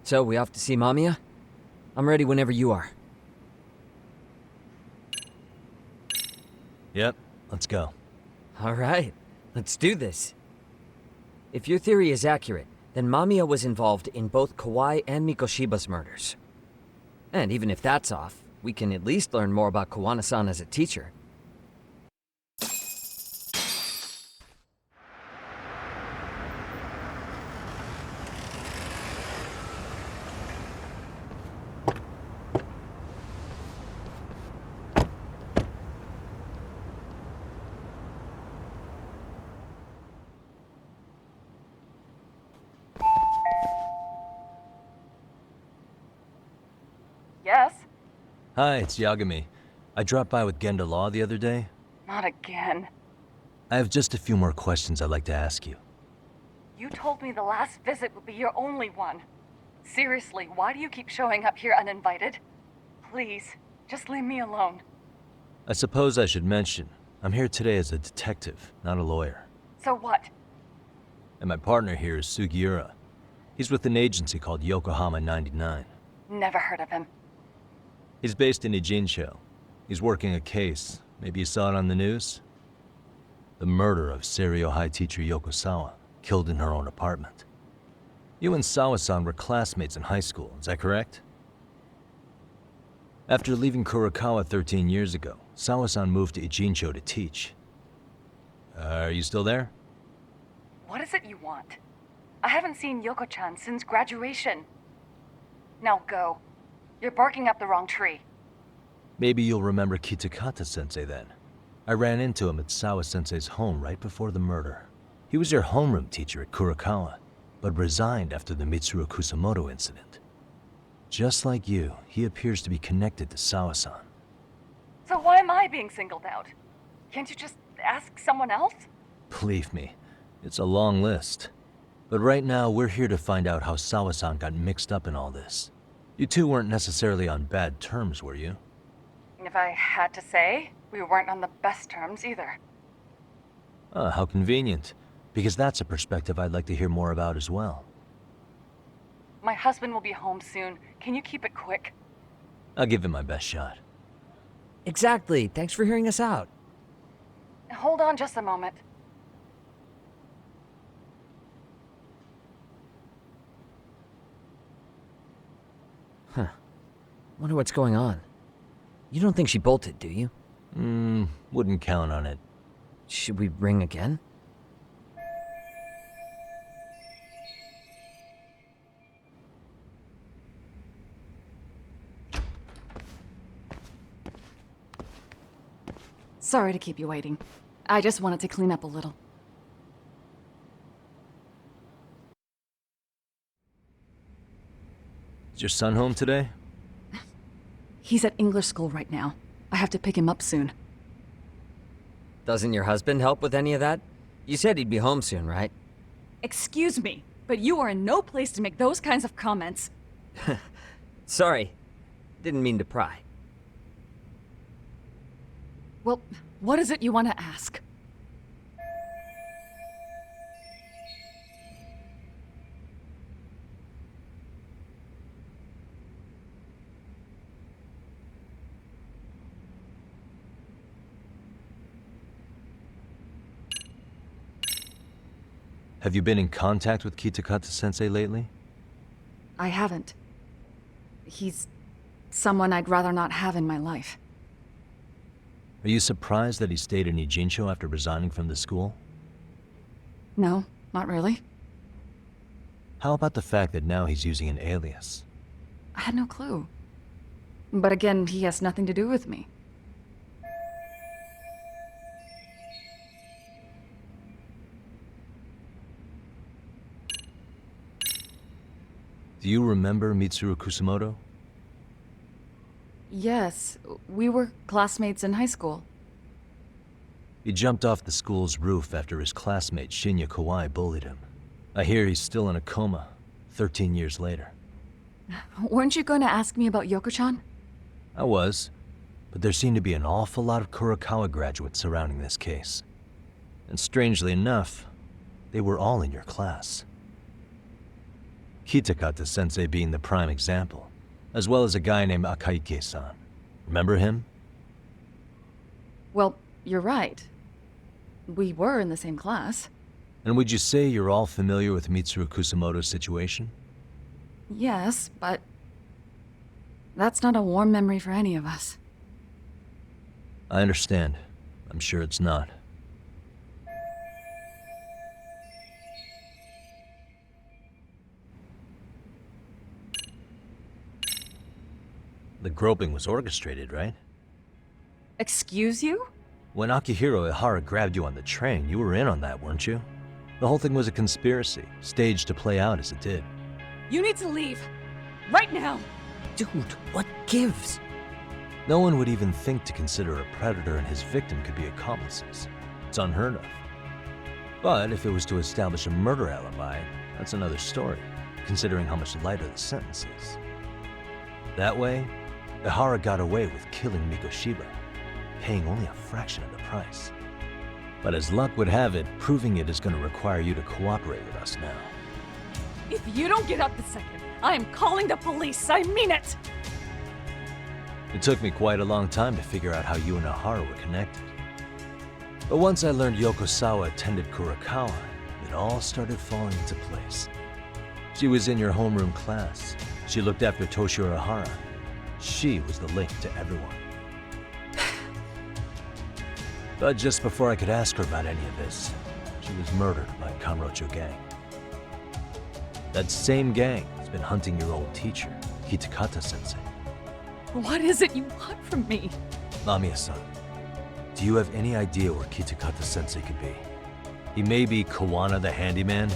So, we off to see Mamiya? I'm ready whenever you are. Yep, let's go. Alright, let's do this. If your theory is accurate, then Mamiya was involved in both Kawai and Mikoshiba's murders. And even if that's off, we can at least learn more about Kawana-san as a teacher. Yes? Hi, it's Yagami. I dropped by with Genda Law the other day. Not again. I have just a few more questions I'd like to ask you. You told me the last visit would be your only one. Seriously, why do you keep showing up here uninvited? Please, just leave me alone. I suppose I should mention, I'm here today as a detective, not a lawyer. So what? And my partner here is Sugiura. He's with an agency called Yokohama 99. Never heard of him. He's based in Ijincho. He's working a case. Maybe you saw it on the news? The murder of Seiryo High teacher Yoko Sawa, killed in her own apartment. You and Sawa-san were classmates in high school, is that correct? After leaving Kurokawa 13 years ago, Sawa-san moved to Ijincho to teach. Are you still there? What is it you want? I haven't seen Yoko-chan since graduation. Now go. You're barking up the wrong tree. Maybe you'll remember Kitakata-sensei then. I ran into him at Sawa-sensei's home right before the murder. He was your homeroom teacher at Kurokawa, but resigned after the Mitsuru Kusamoto incident. Just like you, he appears to be connected to Sawa-san. So why am I being singled out? Can't you just ask someone else? Believe me, it's a long list. But right now, we're here to find out how Sawa-san got mixed up in all this. You two weren't necessarily on bad terms, were you? If I had to say, we weren't on the best terms either. Ah, how convenient. Because that's a perspective I'd like to hear more about as well. My husband will be home soon. Can you keep it quick? I'll give it my best shot. Exactly. Thanks for hearing us out. Hold on just a moment. Huh. Wonder what's going on. You don't think she bolted, do you? Wouldn't count on it. Should we ring again? Sorry to keep you waiting. I just wanted to clean up a little. Is your son home today? He's at English school right now. I have to pick him up soon. Doesn't your husband help with any of that? You said he'd be home soon, right? Excuse me, but you are in no place to make those kinds of comments. Sorry. Didn't mean to pry. Well, what is it you want to ask? Have you been in contact with Kitakata-sensei lately? I haven't. He's someone I'd rather not have in my life. Are you surprised that he stayed in Ijincho after resigning from the school? No, not really. How about the fact that now he's using an alias? I had no clue. But again, he has nothing to do with me. Do you remember Mitsuru Kusumoto? Yes, we were classmates in high school. He jumped off the school's roof after his classmate Shinya Kawai bullied him. I hear he's still in a coma, 13 years later. Weren't you going to ask me about Yoko-chan? I was, but there seemed to be an awful lot of Kurokawa graduates surrounding this case. And strangely enough, they were all in your class. Kitakata-sensei being the prime example, as well as a guy named Akaike-san. Remember him? Well, you're right. We were in the same class. And would you say you're all familiar with Mitsuru Kusumoto's situation? Yes, but that's not a warm memory for any of us. I understand. I'm sure it's not. The groping was orchestrated, right? Excuse you? When Akihiro Ihara grabbed you on the train, you were in on that, weren't you? The whole thing was a conspiracy, staged to play out as it did. You need to leave. Right now. Dude, what gives? No one would even think to consider a predator and his victim could be accomplices. It's unheard of. But if it was to establish a murder alibi, that's another story, considering how much lighter the sentence is. That way, Ihara got away with killing Mikoshiba, paying only a fraction of the price. But as luck would have it, proving it is going to require you to cooperate with us now. If you don't get up this second, I am calling the police. I mean it. It took me quite a long time to figure out how you and Ihara were connected. But once I learned Yokosawa attended Kurokawa, it all started falling into place. She was in your homeroom class. She looked after Toshio Ihara. She was the link to everyone. But just before I could ask her about any of this, she was murdered by a Kamurocho gang. That same gang has been hunting your old teacher, Kitakata-sensei. What is it you want from me? Mamiya-san, do you have any idea where Kitakata-sensei could be? He may be Kawana the handyman,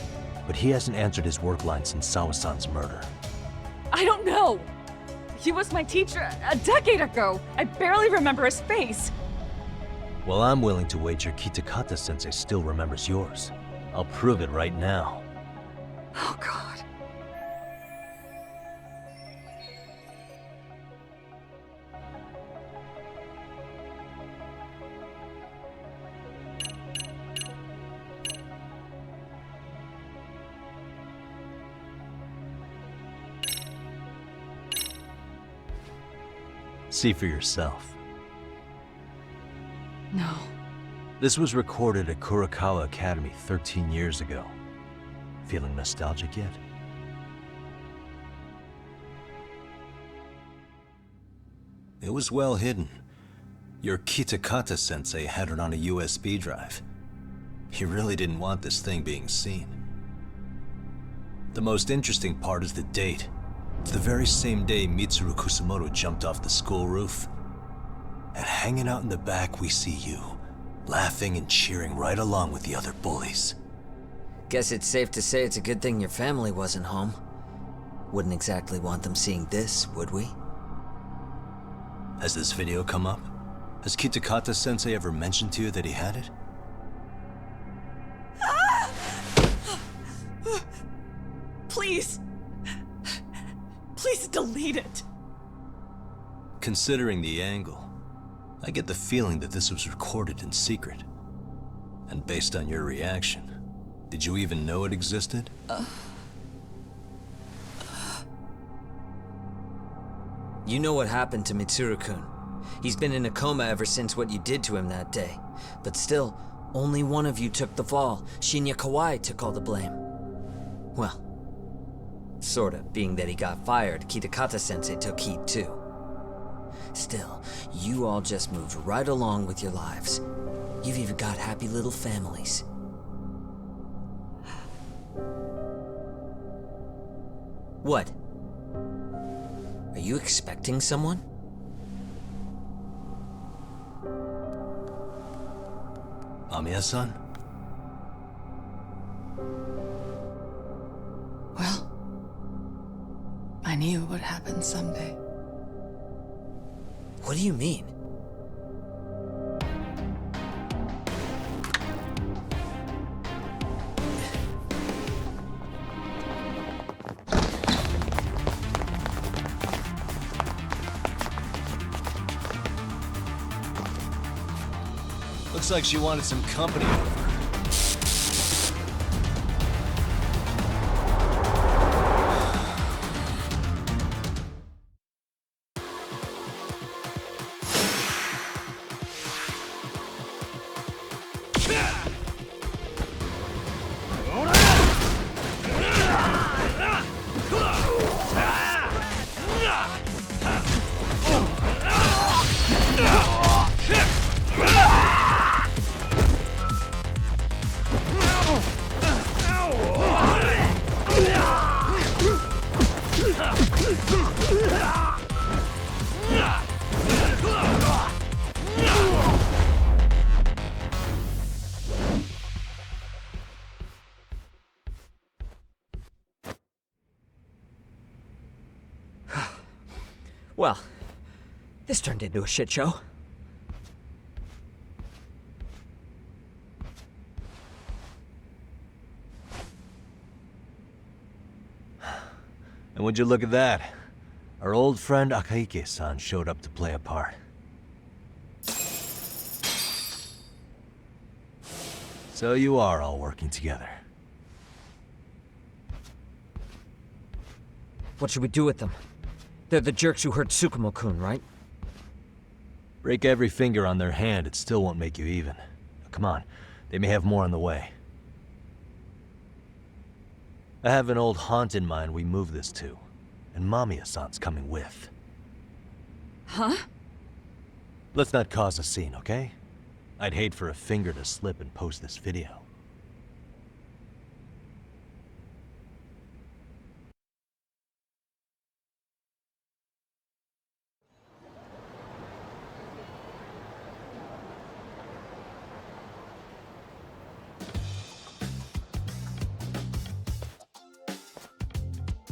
but he hasn't answered his work line since Sawa-san's murder. I don't know. He was my teacher a decade ago. I barely remember his face. Well, I'm willing to wager Kitakata-sensei still remembers yours. I'll prove it right now. Oh, God. See for yourself. This was recorded at Kurakawa Academy 13 years ago. Feeling nostalgic yet? It was well hidden. Your Kitakata-sensei had it on a USB drive. He really didn't want this thing being seen. The most interesting part is the date. It's the very same day Mitsuru Kusumoto jumped off the school roof. And hanging out in the back, we see you, laughing and cheering right along with the other bullies. Guess it's safe to say it's a good thing your family wasn't home. Wouldn't exactly want them seeing this, would we? Has this video come up? Has Kitakata-sensei ever mentioned to you that he had it? Please. Please delete it. Considering the angle, I get the feeling that this was recorded in secret. And based on your reaction, did you even know it existed? You know what happened to Mitsuru-kun. He's been in a coma ever since what you did to him that day. But still, only one of you took the fall. Shinya Kawai took all the blame. Well, sorta, being that he got fired, Kitakata-sensei took heat too. Still, you all just moved right along with your lives. You've even got happy little families. What? Are you expecting someone? Amiya-san? Well, I knew it would happen someday. What do you mean? Looks like she wanted some company over. Well, this turned into a shit show. And would you look at that? Our old friend Akaike-san showed up to play a part. So you are all working together. What should we do with them? They're the jerks who hurt Tsukumo-kun, right? Break every finger on their hand, it still won't make you even. Come on, they may have more on the way. I have an old haunt in mind we move this to, and Mamiya-san's coming with. Huh? Let's not cause a scene, okay? I'd hate for a finger to slip and post this video.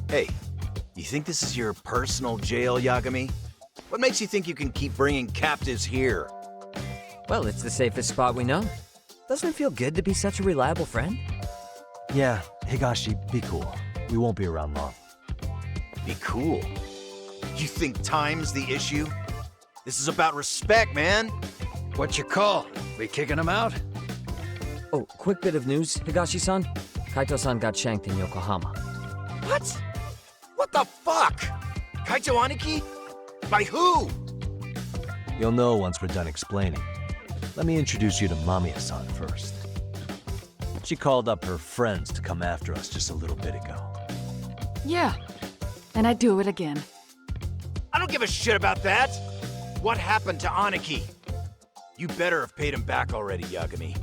Hey, you think this is your personal jail, Yagami? What makes you think you can keep bringing captives here? Well, it's the safest spot we know. Doesn't it feel good to be such a reliable friend? Yeah, Higashi, be cool. We won't be around long. Be cool? You think time's the issue? This is about respect, man. What's your call? We kicking him out? Oh, quick bit of news, Higashi-san. Kaito-san got shanked in Yokohama. What? What the fuck? Kaito Aniki? By who? You'll know once we're done explaining. Let me introduce you to Mamiya-san first. She called up her friends to come after us just a little bit ago. Yeah, and I'd do it again. I don't give a shit about that! What happened to Aniki? You better have paid him back already, Yagami.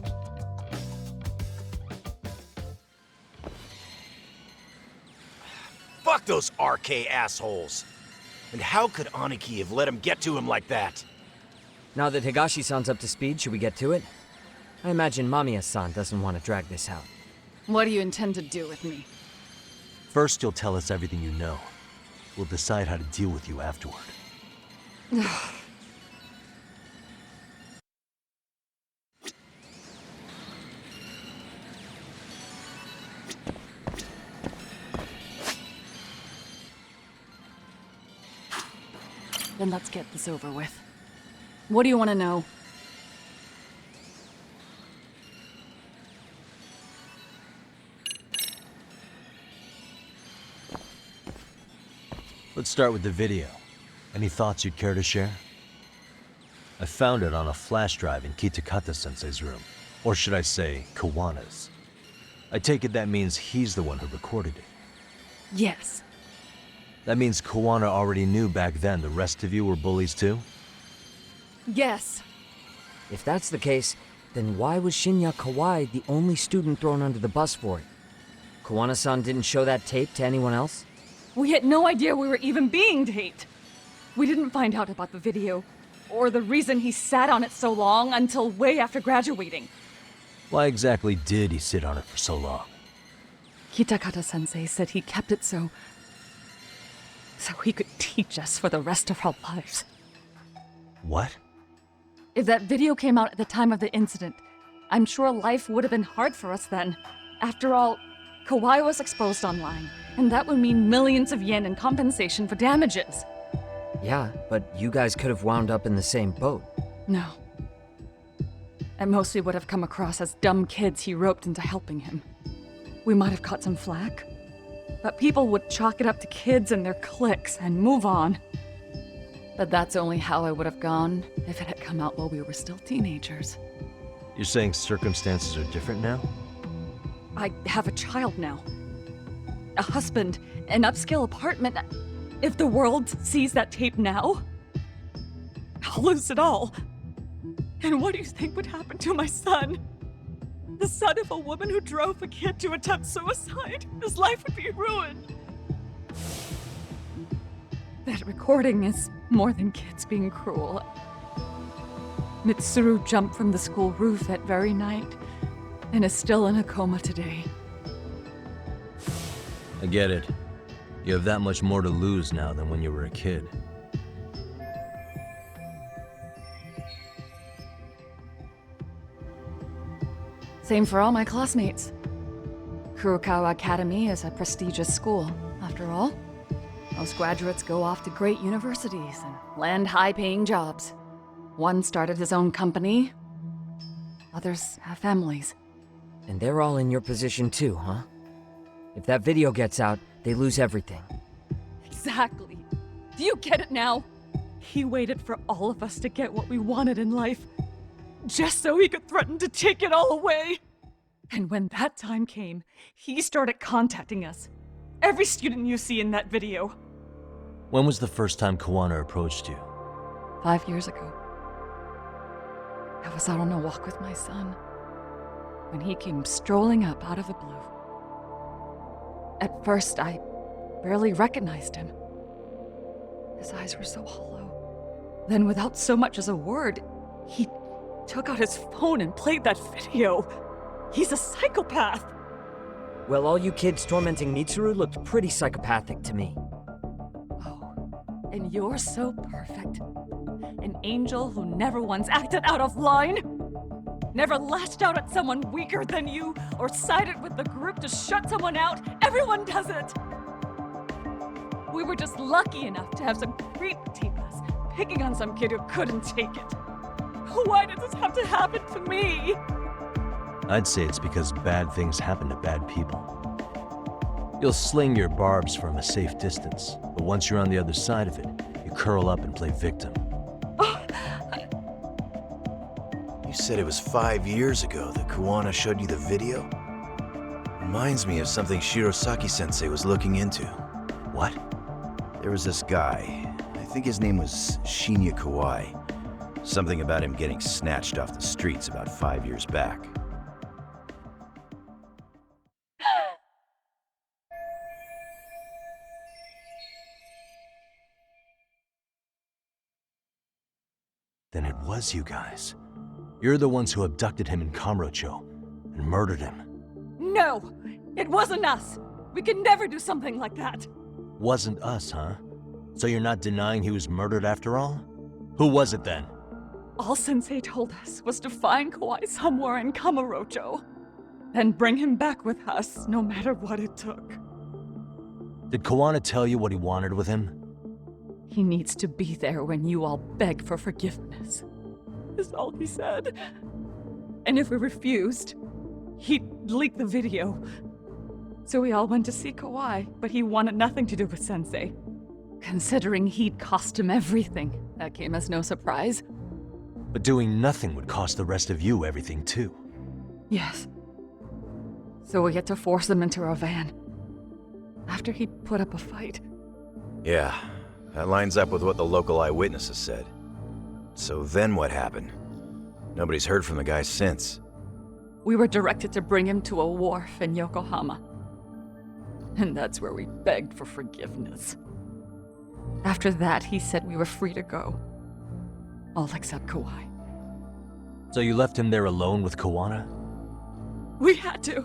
Fuck those RK assholes! And how could Aniki have let him get to him like that? Now that Higashi-san's up to speed, should we get to it? I imagine Mamiya-san doesn't want to drag this out. What do you intend to do with me? First, you'll tell us everything you know. We'll decide how to deal with you afterward. Then let's get this over with. What do you want to know? Let's start with the video. Any thoughts you'd care to share? I found it on a flash drive in Kitakata-sensei's room. Or should I say, Kawana's. I take it that means he's the one who recorded it. Yes. That means Kawana already knew back then the rest of you were bullies too? Yes. If that's the case, then why was Shinya Kawai the only student thrown under the bus for it? Kawana-san didn't show that tape to anyone else? We had no idea we were even being taped. We didn't find out about the video, or the reason he sat on it so long until way after graduating. Why exactly did he sit on it for so long? Kitakata-sensei said he kept it so he could teach us for the rest of our lives. What? If that video came out at the time of the incident, I'm sure life would have been hard for us then. After all, Kawai was exposed online, and that would mean millions of yen in compensation for damages. Yeah, but you guys could have wound up in the same boat. No. At most, we would have come across as dumb kids he roped into helping him. We might have caught some flack, but people would chalk it up to kids and their cliques and move on. But that's only how I would have gone if it had come out while we were still teenagers. You're saying circumstances are different now? I have a child now. A husband, an upscale apartment. If the world sees that tape now, I'll lose it all. And what do you think would happen to my son? The son of a woman who drove a kid to attempt suicide. His life would be ruined. That recording is more than kids being cruel. Mitsuru jumped from the school roof that very night and is still in a coma today. I get it. You have that much more to lose now than when you were a kid. Same for all my classmates. Kurokawa Academy is a prestigious school, after all. Most graduates go off to great universities and land high-paying jobs. One started his own company. Others have families. And they're all in your position too, huh? If that video gets out, they lose everything. Exactly. Do you get it now? He waited for all of us to get what we wanted in life, just so he could threaten to take it all away. And when that time came, he started contacting us. Every student you see in that video. When was the first time Kawana approached you? 5 years ago. I was out on a walk with my son when he came strolling up out of the blue. At first, I barely recognized him. His eyes were so hollow. Then, without so much as a word, he took out his phone and played that video. He's a psychopath. Well, all you kids tormenting Mitsuru looked pretty psychopathic to me. And you're so perfect. An angel who never once acted out of line. Never lashed out at someone weaker than you, or sided with the group to shut someone out. Everyone does it. We were just lucky enough to have some creep tape us, picking on some kid who couldn't take it. Why did this have to happen to me? I'd say it's because bad things happen to bad people. You'll sling your barbs from a safe distance, but once you're on the other side of it, you curl up and play victim. You said it was 5 years ago that Kuwana showed you the video? Reminds me of something Shirosaki-sensei was looking into. What? There was this guy. I think his name was Shinya Kawai. Something about him getting snatched off the streets about 5 years back. Then it was you guys. You're the ones who abducted him in Kamurocho and murdered him. No! It wasn't us! We could never do something like that! Wasn't us, huh? So you're not denying he was murdered after all? Who was it then? All Sensei told us was to find Kawai somewhere in Kamurocho, then bring him back with us, no matter what it took. Did Kuwana tell you what he wanted with him? He needs to be there when you all beg for forgiveness, is all he said. And if we refused, he'd leak the video. So we all went to see Kawai, but he wanted nothing to do with Sensei. Considering he'd cost him everything, that came as no surprise. But doing nothing would cost the rest of you everything too. Yes. So we had to force him into our van. After he'd put up a fight. Yeah, that lines up with what the local eyewitnesses said. So then what happened? Nobody's heard from the guy since. We were directed to bring him to a wharf in Yokohama. And that's where we begged for forgiveness. After that, he said we were free to go. All except Kawai. So you left him there alone with Kuwana? We had to.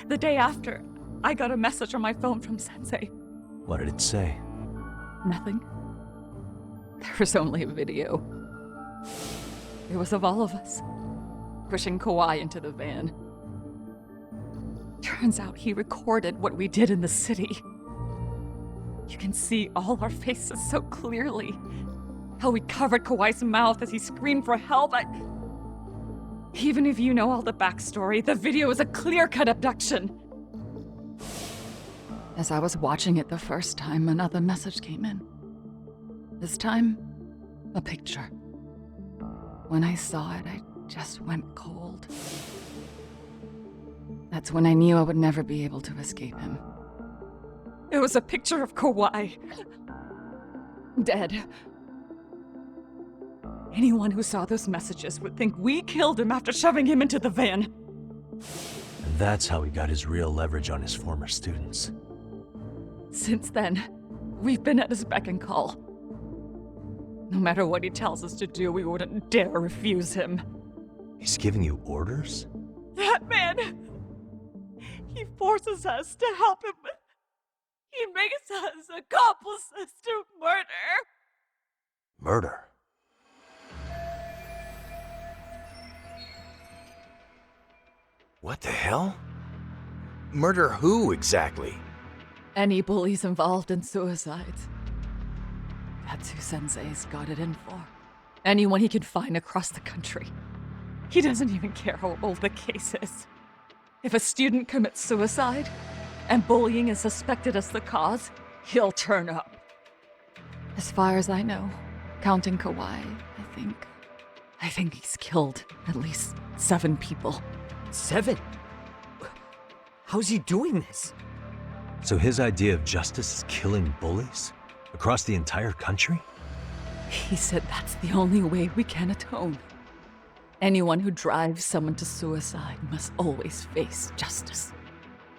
The day after, I got a message on my phone from Sensei. What did it say? Nothing. There was only a video. It was of all of us, pushing Kawai into the van. Turns out he recorded what we did in the city. You can see all our faces so clearly. How we covered Kawai's mouth as he screamed for help. Even if you know all the backstory, the video is a clear-cut abduction. As I was watching it the first time, another message came in. This time, a picture. When I saw it, I just went cold. That's when I knew I would never be able to escape him. It was a picture of Kawai. Dead. Anyone who saw those messages would think we killed him after shoving him into the van. And that's how he got his real leverage on his former students. Since then, we've been at his beck and call. No matter what he tells us to do, we wouldn't dare refuse him. He's giving you orders? That man! He forces us to help him. He makes us accomplices to murder. Murder? What the hell? Murder who, exactly? Any bullies involved in suicides. That's who Sensei's got it in for. Anyone he can find across the country. He doesn't even care how old the case is. If a student commits suicide, and bullying is suspected as the cause, he'll turn up. As far as I know, counting Kawai, I think he's killed at least 7 people. 7? How's he doing this? So his idea of justice is killing bullies? Across the entire country? He said that's the only way we can atone. Anyone who drives someone to suicide must always face justice.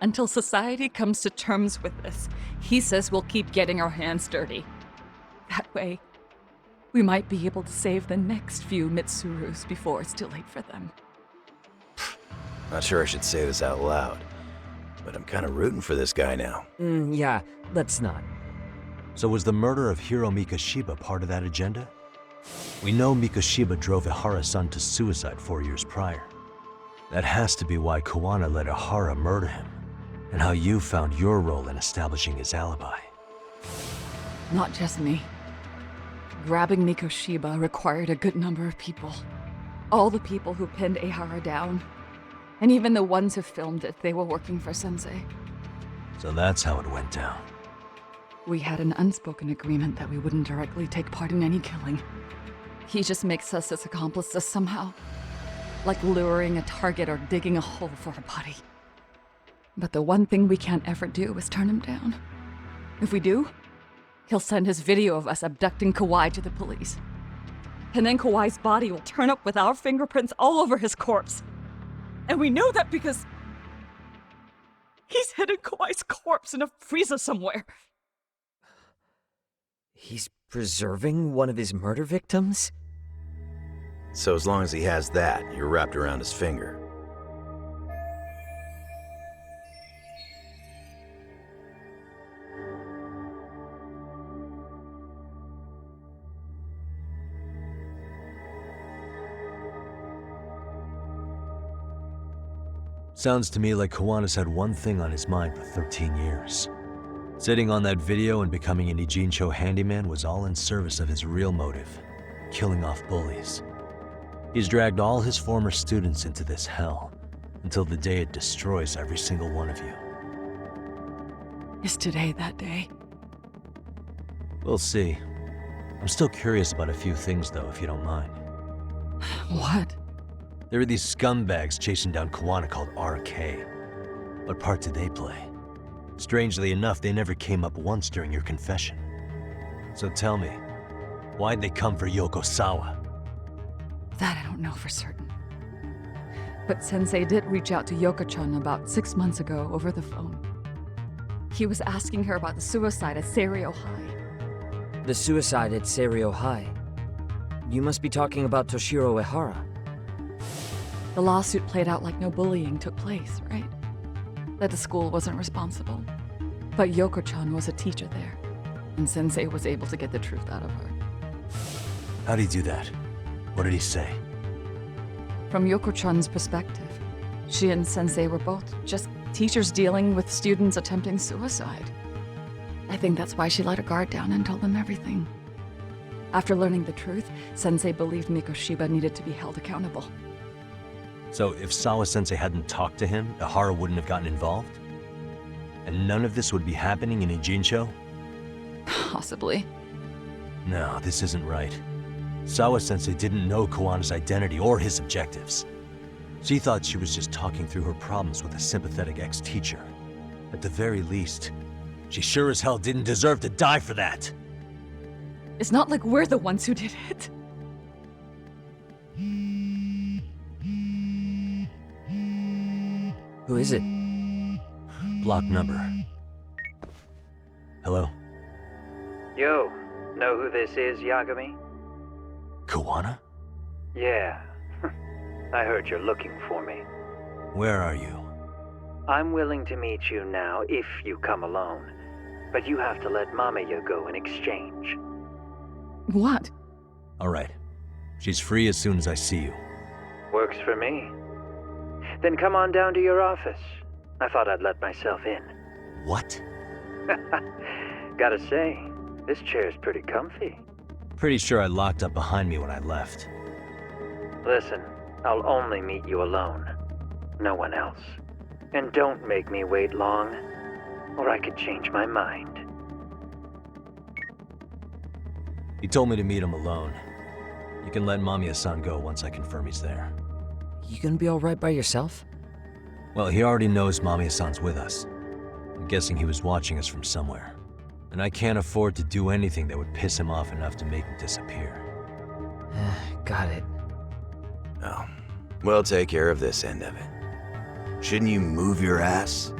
Until society comes to terms with this, he says we'll keep getting our hands dirty. That way, we might be able to save the next few Mitsurus before it's too late for them. Not sure I should say this out loud, but I'm kind of rooting for this guy now. Yeah, let's not. So was the murder of Hiro Mikoshiba part of that agenda? We know Mikoshiba drove Ihara-san to suicide 4 years prior. That has to be why Kuwana let Ihara murder him, and how you found your role in establishing his alibi. Not just me. Grabbing Mikoshiba required a good number of people. All the people who pinned Ihara down. And even the ones who filmed it, they were working for Sensei. So that's how it went down. We had an unspoken agreement that we wouldn't directly take part in any killing. He just makes us his accomplices somehow. Like luring a target or digging a hole for a body. But the one thing we can't ever do is turn him down. If we do, he'll send his video of us abducting Kawhi to the police. And then Kawhi's body will turn up with our fingerprints all over his corpse. And we know that because he's hidden Kawhi's corpse in a freezer somewhere. He's preserving one of his murder victims? So as long as he has that, you're wrapped around his finger. Sounds to me like Kiwanis had one thing on his mind for 13 years. Sitting on that video and becoming an Ijincho handyman was all in service of his real motive, killing off bullies. He's dragged all his former students into this hell, until the day it destroys every single one of you. Is today that day? We'll see. I'm still curious about a few things though, if you don't mind. What? There are these scumbags chasing down Kiwana called RK. What part did they play? Strangely enough, they never came up once during your confession. So tell me, why'd they come for Yokosawa? That I don't know for certain. But Sensei did reach out to Yoko-chan about 6 months ago over the phone. He was asking her about the suicide at Seiryo High. The suicide at Seiryo High? You must be talking about Toshiro Ehara. The lawsuit played out like no bullying took place, right? That the school wasn't responsible. But Yoko-chan was a teacher there, and Sensei was able to get the truth out of her. How'd he do that? What did he say? From Yoko-chan's perspective, she and Sensei were both just teachers dealing with students attempting suicide. I think that's why she let her guard down and told them everything. After learning the truth, Sensei believed Mikoshiba needed to be held accountable. So if Sawa-sensei hadn't talked to him, Ehara wouldn't have gotten involved? And none of this would be happening in Ijincho? Possibly. No, this isn't right. Sawa-sensei didn't know Kiwana's identity or his objectives. She thought she was just talking through her problems with a sympathetic ex-teacher. At the very least, she sure as hell didn't deserve to die for that. It's not like we're the ones who did it. Who is it? Block number. Hello? Yo, know who this is, Yagami? Kiwana? Yeah. I heard you're looking for me. Where are you? I'm willing to meet you now if you come alone. But you have to let Mamayo go in exchange. What? All right. She's free as soon as I see you. Works for me. Then come on down to your office. I thought I'd let myself in. What? Gotta say, this chair's pretty comfy. Pretty sure I locked up behind me when I left. Listen, I'll only meet you alone. No one else. And don't make me wait long, or I could change my mind. He told me to meet him alone. You can let Mamiya-san go once I confirm he's there. You gonna be alright by yourself? Well, he already knows Mamiya-san's with us. I'm guessing he was watching us from somewhere. And I can't afford to do anything that would piss him off enough to make him disappear. Got it. Oh, we'll take care of this end of it. Shouldn't you move your ass?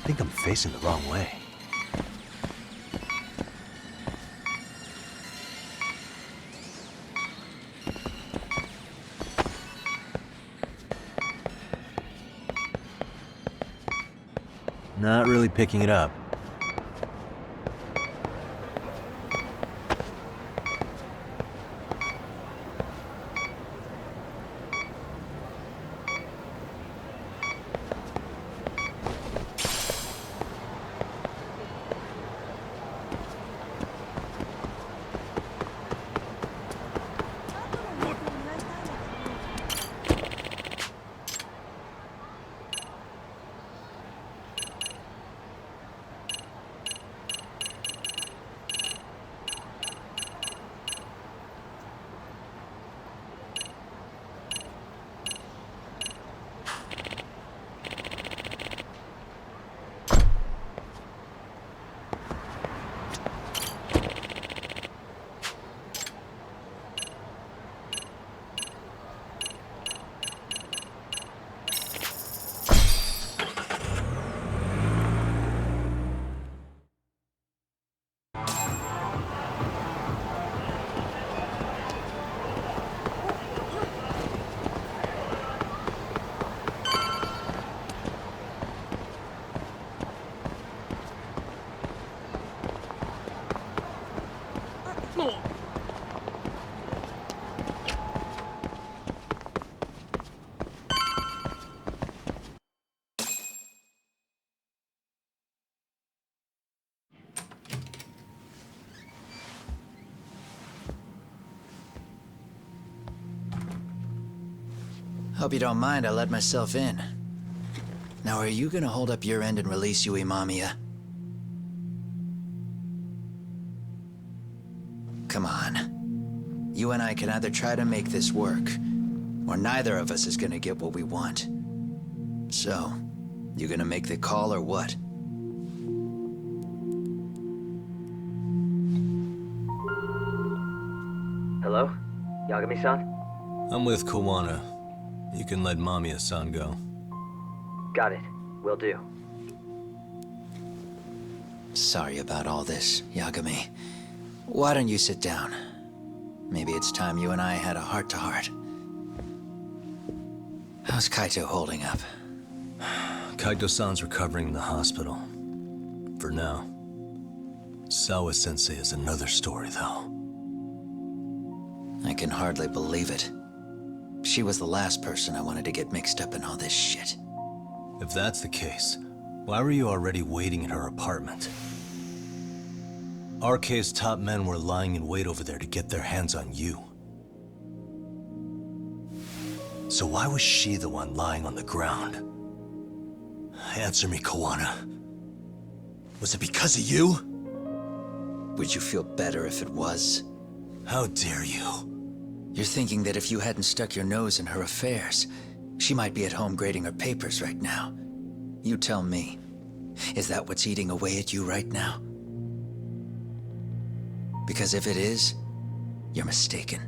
think I'm facing the wrong way. Not really picking it up. Hope you don't mind I let myself in. Now, are you gonna hold up your end and release Yui Mamiya? Come on. You and I can either try to make this work, or neither of us is gonna get what we want. So, you gonna make the call or what? Hello? Yagami-san? I'm with Kawana. You can let Mamiya-san go. Got it. Will do. Sorry about all this, Yagami. Why don't you sit down? Maybe it's time you and I had a heart-to-heart. How's Kaito holding up? Kaito-san's recovering in the hospital. For now. Sawa-sensei is another story, though. I can hardly believe it. She was the last person I wanted to get mixed up in all this shit. If that's the case, why were you already waiting in her apartment? RK's top men were lying in wait over there to get their hands on you. So why was she the one lying on the ground? Answer me, Kawana. Was it because of you? Would you feel better if it was? How dare you? You're thinking that if you hadn't stuck your nose in her affairs, she might be at home grading her papers right now. You tell me, is that what's eating away at you right now? Because if it is, you're mistaken.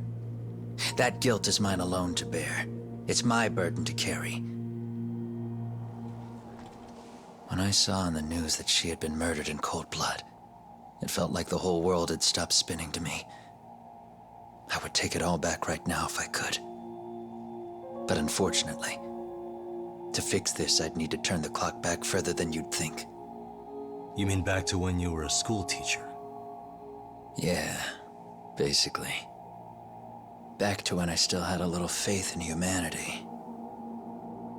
That guilt is mine alone to bear. It's my burden to carry. When I saw on the news that she had been murdered in cold blood, it felt like the whole world had stopped spinning to me. I would take it all back right now if I could. But unfortunately, to fix this, I'd need to turn the clock back further than you'd think. You mean back to when you were a school teacher? Yeah, basically. Back to when I still had a little faith in humanity.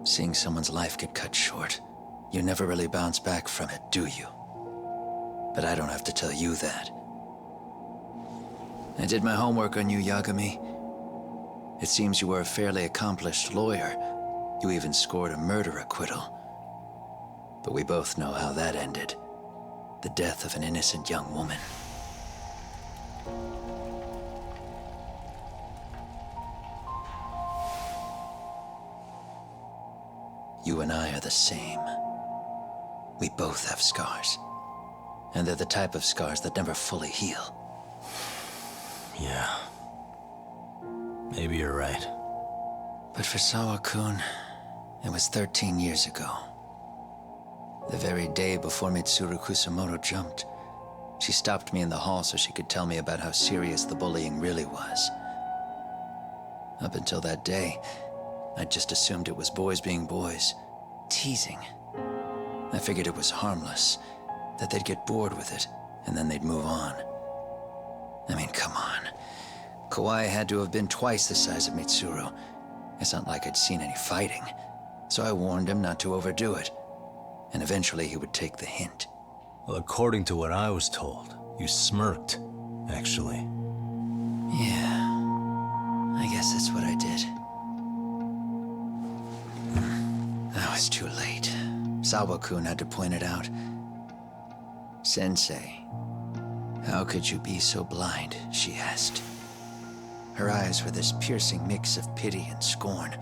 Seeing someone's life get cut short, you never really bounce back from it, do you? But I don't have to tell you that. I did my homework on you, Yagami. It seems you were a fairly accomplished lawyer. You even scored a murder acquittal. But we both know how that ended. The death of an innocent young woman. You and I are the same. We both have scars. And they're the type of scars that never fully heal. Yeah. Maybe you're right. But for Sawa-kun, it was 13 years ago. The very day before Mitsuru Kusamoto jumped, she stopped me in the hall so she could tell me about how serious the bullying really was. Up until that day, I'd just assumed it was boys being boys, teasing. I figured it was harmless, that they'd get bored with it, and then they'd move on. I mean, come on. Kawai had to have been twice the size of Mitsuru. It's not like I'd seen any fighting, so I warned him not to overdo it, and eventually he would take the hint. Well, according to what I was told, you smirked, actually. Yeah, I guess that's what I did. I was too late. Sawa-kun had to point it out. Sensei, how could you be so blind, she asked. Her eyes were this piercing mix of pity and scorn.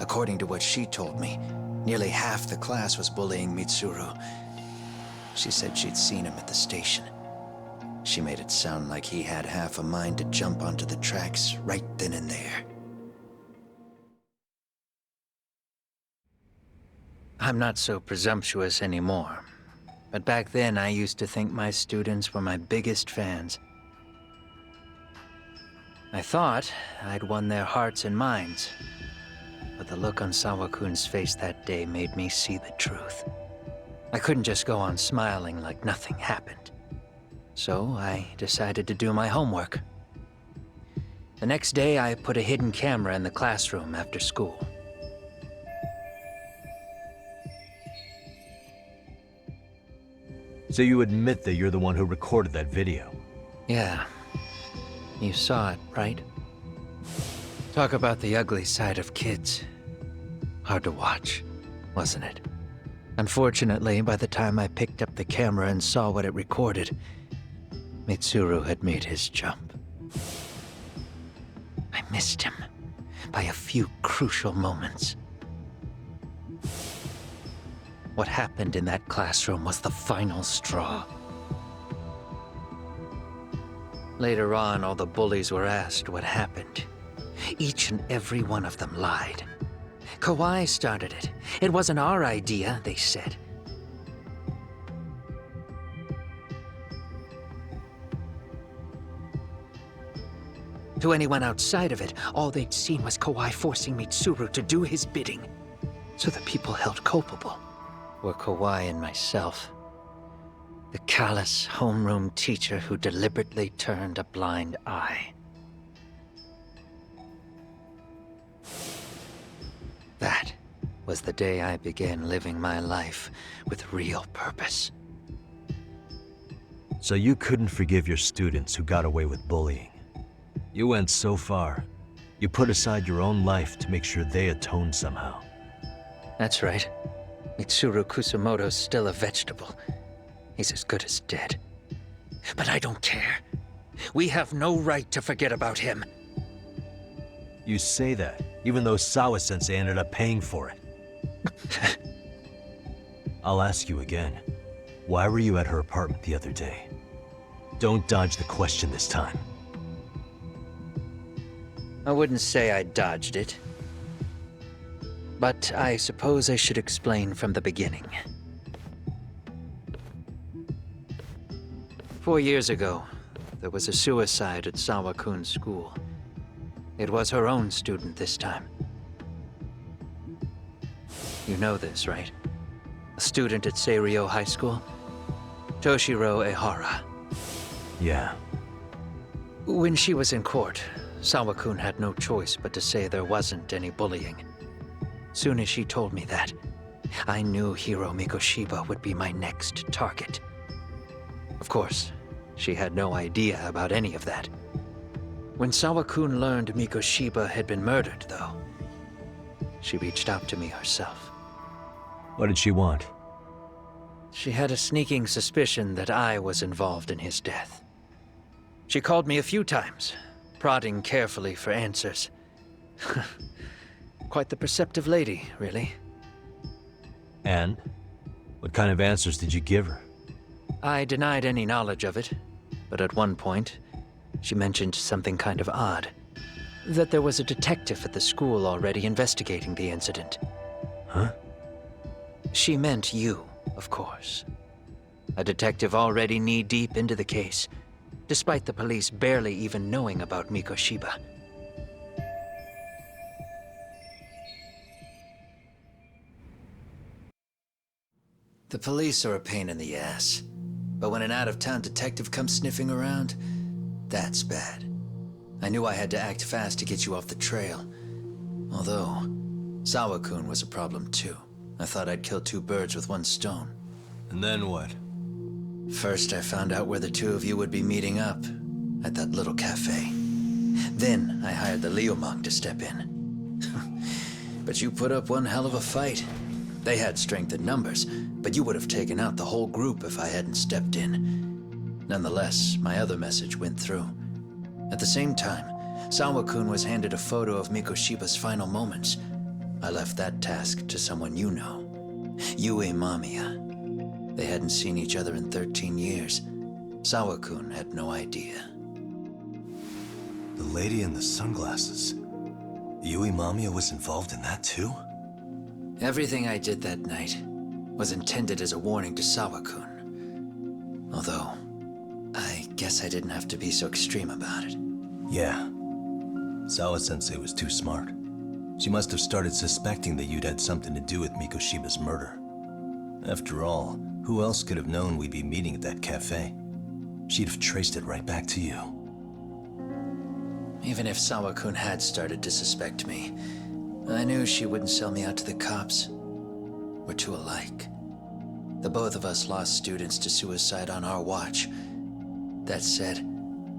According to what she told me, nearly half the class was bullying Mitsuru. She said she'd seen him at the station. She made it sound like he had half a mind to jump onto the tracks right then and there. I'm not so presumptuous anymore, but back then I used to think my students were my biggest fans. I thought I'd won their hearts and minds, but the look on Sawa-kun's face that day made me see the truth. I couldn't just go on smiling like nothing happened. So I decided to do my homework. The next day, I put a hidden camera in the classroom after school. So you admit that you're the one who recorded that video? Yeah. You saw it, right? Talk about the ugly side of kids. Hard to watch, wasn't it? Unfortunately, by the time I picked up the camera and saw what it recorded, Mitsuru had made his jump. I missed him by a few crucial moments. What happened in that classroom was the final straw. Later on, all the bullies were asked what happened. Each and every one of them lied. Kawai started it. It wasn't our idea, they said. To anyone outside of it, all they'd seen was Kawai forcing Mitsuru to do his bidding. So the people held culpable were Kawai and myself. The callous homeroom teacher who deliberately turned a blind eye. That was the day I began living my life with real purpose. So you couldn't forgive your students who got away with bullying. You went so far, you put aside your own life to make sure they atoned somehow. That's right. Mitsuru Kusamoto's still a vegetable. He's as good as dead. But I don't care. We have no right to forget about him. You say that, even though Sawa-sensei ended up paying for it. I'll ask you again. Why were you at her apartment the other day? Don't dodge the question this time. I wouldn't say I dodged it. But I suppose I should explain from the beginning. 4 years ago, there was a suicide at Sawa-kun's school. It was her own student this time. You know this, right? A student at Seiryo High School? Toshiro Ehara. Yeah. When she was in court, Sawa-kun had no choice but to say there wasn't any bullying. Soon as she told me that, I knew Hiro Mikoshiba would be my next target. Of course, she had no idea about any of that. When Sawa-kun learned Mikoshiba had been murdered, though, she reached out to me herself. What did she want? She had a sneaking suspicion that I was involved in his death. She called me a few times, prodding carefully for answers. Quite the perceptive lady, really. And? What kind of answers did you give her? I denied any knowledge of it, but at one point, she mentioned something kind of odd. That there was a detective at the school already investigating the incident. Huh? She meant you, of course. A detective already knee-deep into the case, despite the police barely even knowing about Mikoshiba. The police are a pain in the ass, but when an out-of-town detective comes sniffing around, that's bad. I knew I had to act fast to get you off the trail. Although, Sawa-kun was a problem too. I thought I'd kill two birds with one stone. And then what? First, I found out where the two of you would be meeting up, at that little cafe. Then, I hired the Liumang to step in. But you put up one hell of a fight. They had strength in numbers, but you would have taken out the whole group if I hadn't stepped in. Nonetheless, my other message went through. At the same time, Sawa-kun was handed a photo of Mikoshiba's final moments. I left that task to someone you know, Yue Mamiya. They hadn't seen each other in 13 years. Sawa-kun had no idea. The lady in the sunglasses. Yui Mamiya was involved in that too? Everything I did that night was intended as a warning to Sawa-kun. Although, I guess I didn't have to be so extreme about it. Yeah. Sawa-sensei was too smart. She must have started suspecting that you'd had something to do with Mikoshiba's murder. After all, who else could have known we'd be meeting at that cafe? She'd have traced it right back to you. Even if Sawa-kun had started to suspect me, I knew she wouldn't sell me out to the cops. We're too alike. The both of us lost students to suicide on our watch. That said,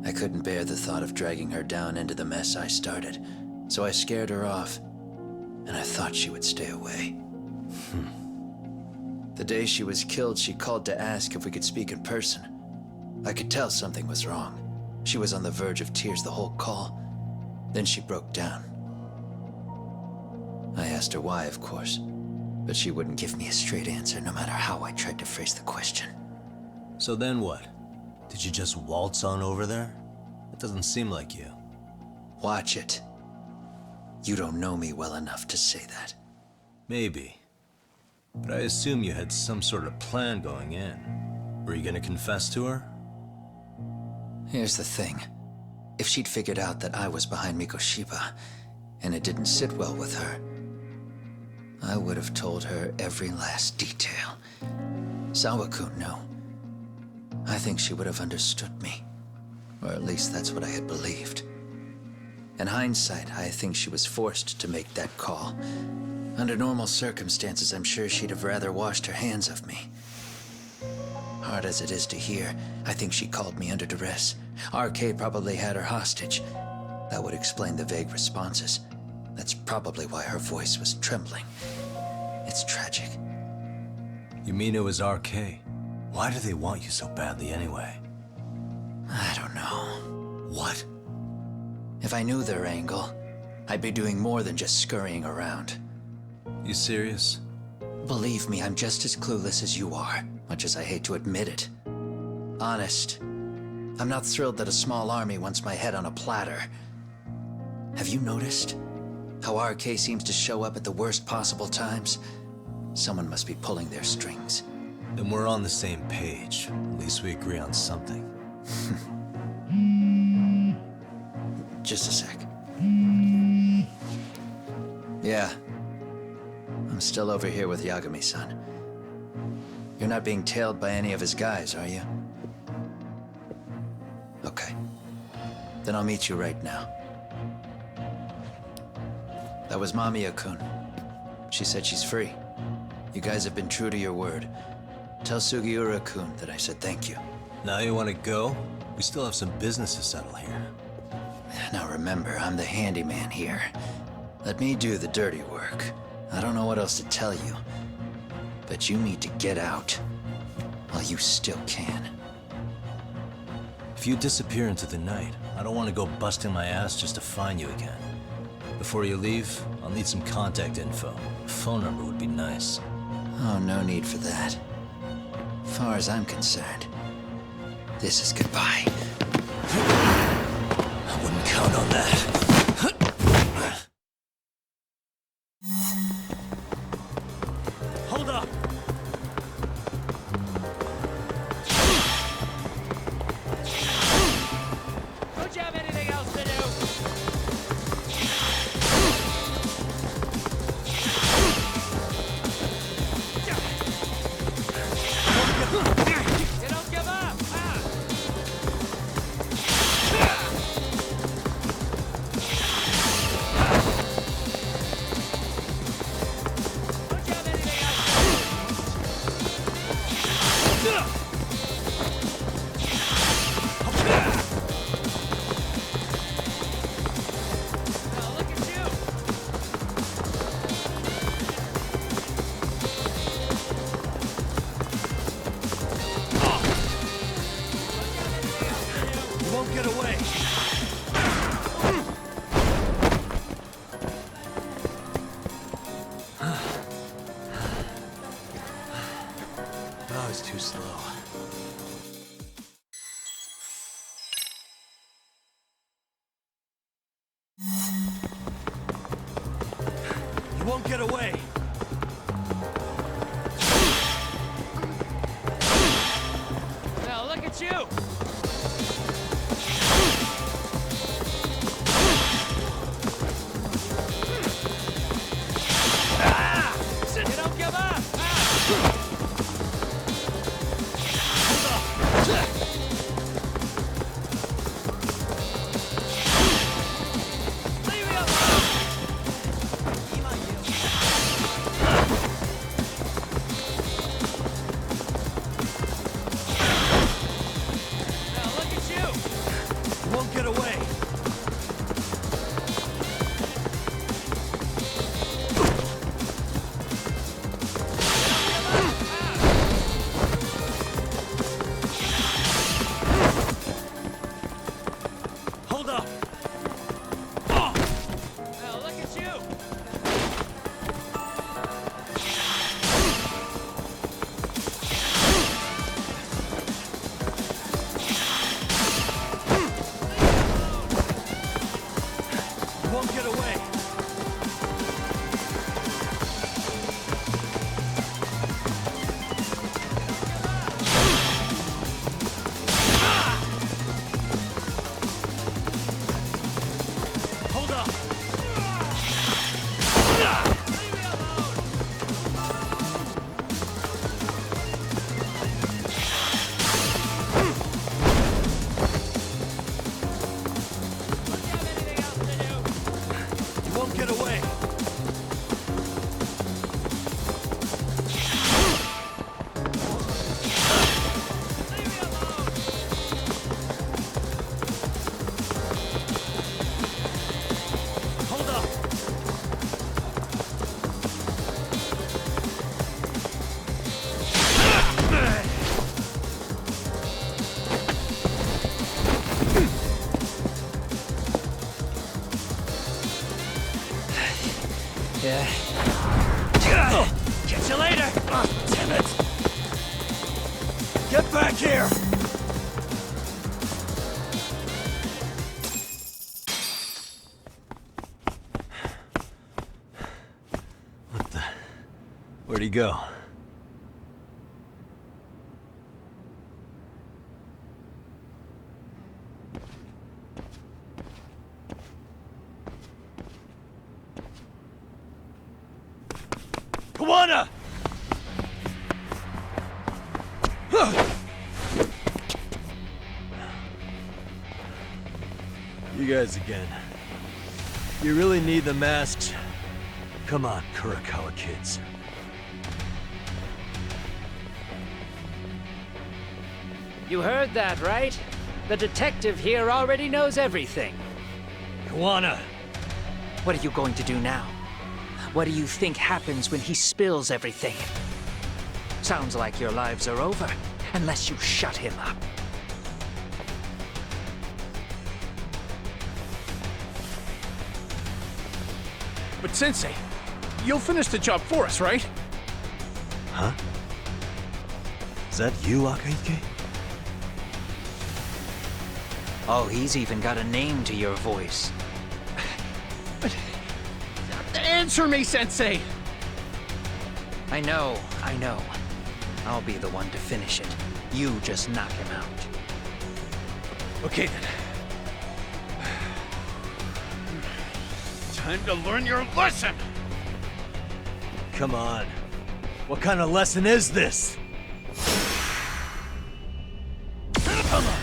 I couldn't bear the thought of dragging her down into the mess I started, so I scared her off, and I thought she would stay away. The day she was killed, she called to ask if we could speak in person. I could tell something was wrong. She was on the verge of tears the whole call. Then she broke down. I asked her why, of course, but she wouldn't give me a straight answer no matter how I tried to phrase the question. So then what? Did you just waltz on over there? It doesn't seem like you. Watch it. You don't know me well enough to say that. Maybe. But I assume you had some sort of plan going in. Were you gonna confess to her? Here's the thing. If she'd figured out that I was behind Mikoshiba, and it didn't sit well with her, I would have told her every last detail. Sawa-kun, no. I think she would have understood me. Or at least that's what I had believed. In hindsight, I think she was forced to make that call. Under normal circumstances, I'm sure she'd have rather washed her hands of me. Hard as it is to hear, I think she called me under duress. RK probably had her hostage. That would explain the vague responses. That's probably why her voice was trembling. It's tragic. You mean it was RK? Why do they want you so badly anyway? I don't know. What? If I knew their angle, I'd be doing more than just scurrying around. You serious? Believe me, I'm just as clueless as you are, much as I hate to admit it. Honest. I'm not thrilled that a small army wants my head on a platter. Have you noticed how RK seems to show up at the worst possible times? Someone must be pulling their strings. Then we're on the same page. At least we agree on something. Just a sec. Yeah. I'm still over here with Yagami-san. You're not being tailed by any of his guys, are you? Okay. Then I'll meet you right now. That was Mamiya-kun. She said she's free. You guys have been true to your word. Tell Sugiura-kun that I said thank you. Now you want to go? We still have some business to settle here. Now remember, I'm the handyman here. Let me do the dirty work. I don't know what else to tell you. But you need to get out. While you still can. If you disappear into the night, I don't want to go busting my ass just to find you again. Before you leave, I'll need some contact info. A phone number would be nice. Oh, no need for that. As far as I'm concerned, this is goodbye. I wouldn't count on that. Hold up! That was too slow. You won't get away! Now look at you! You don't give up! Yeah. Catch you later! Oh, damn it! Get back here! What the... Where'd he go? Kawana! You guys again. You really need the masks? Come on, Kurakawa kids. You heard that, right? The detective here already knows everything. Kawana! What are you going to do now? What do you think happens when he spills everything? Sounds like your lives are over, unless you shut him up. But Sensei, you'll finish the job for us, right? Huh? Is that you, Akaike? Oh, he's even got a name to your voice. Answer me, Sensei! I know. I'll be the one to finish it. You just knock him out. Okay then. Time to learn your lesson! Come on. What kind of lesson is this? Come on!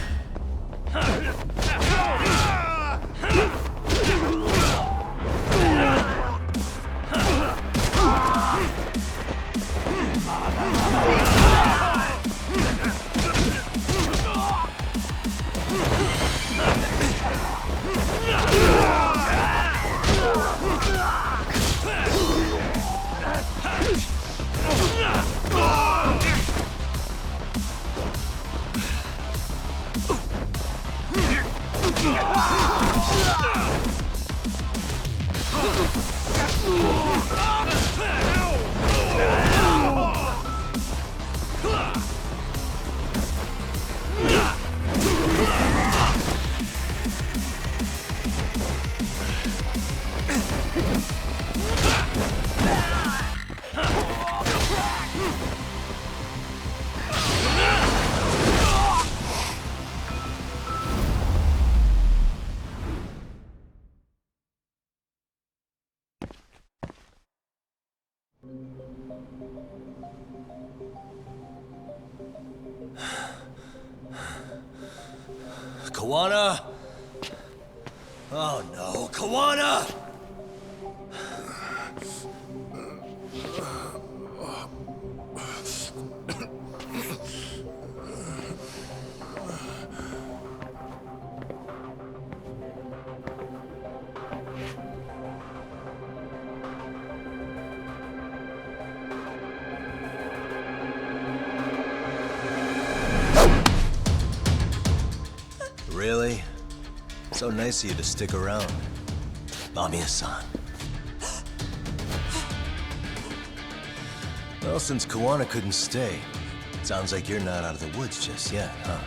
Kawana! Really? So nice of you to stick around. Mamiya-san. Well, since Kawana couldn't stay, sounds like you're not out of the woods just yet, huh?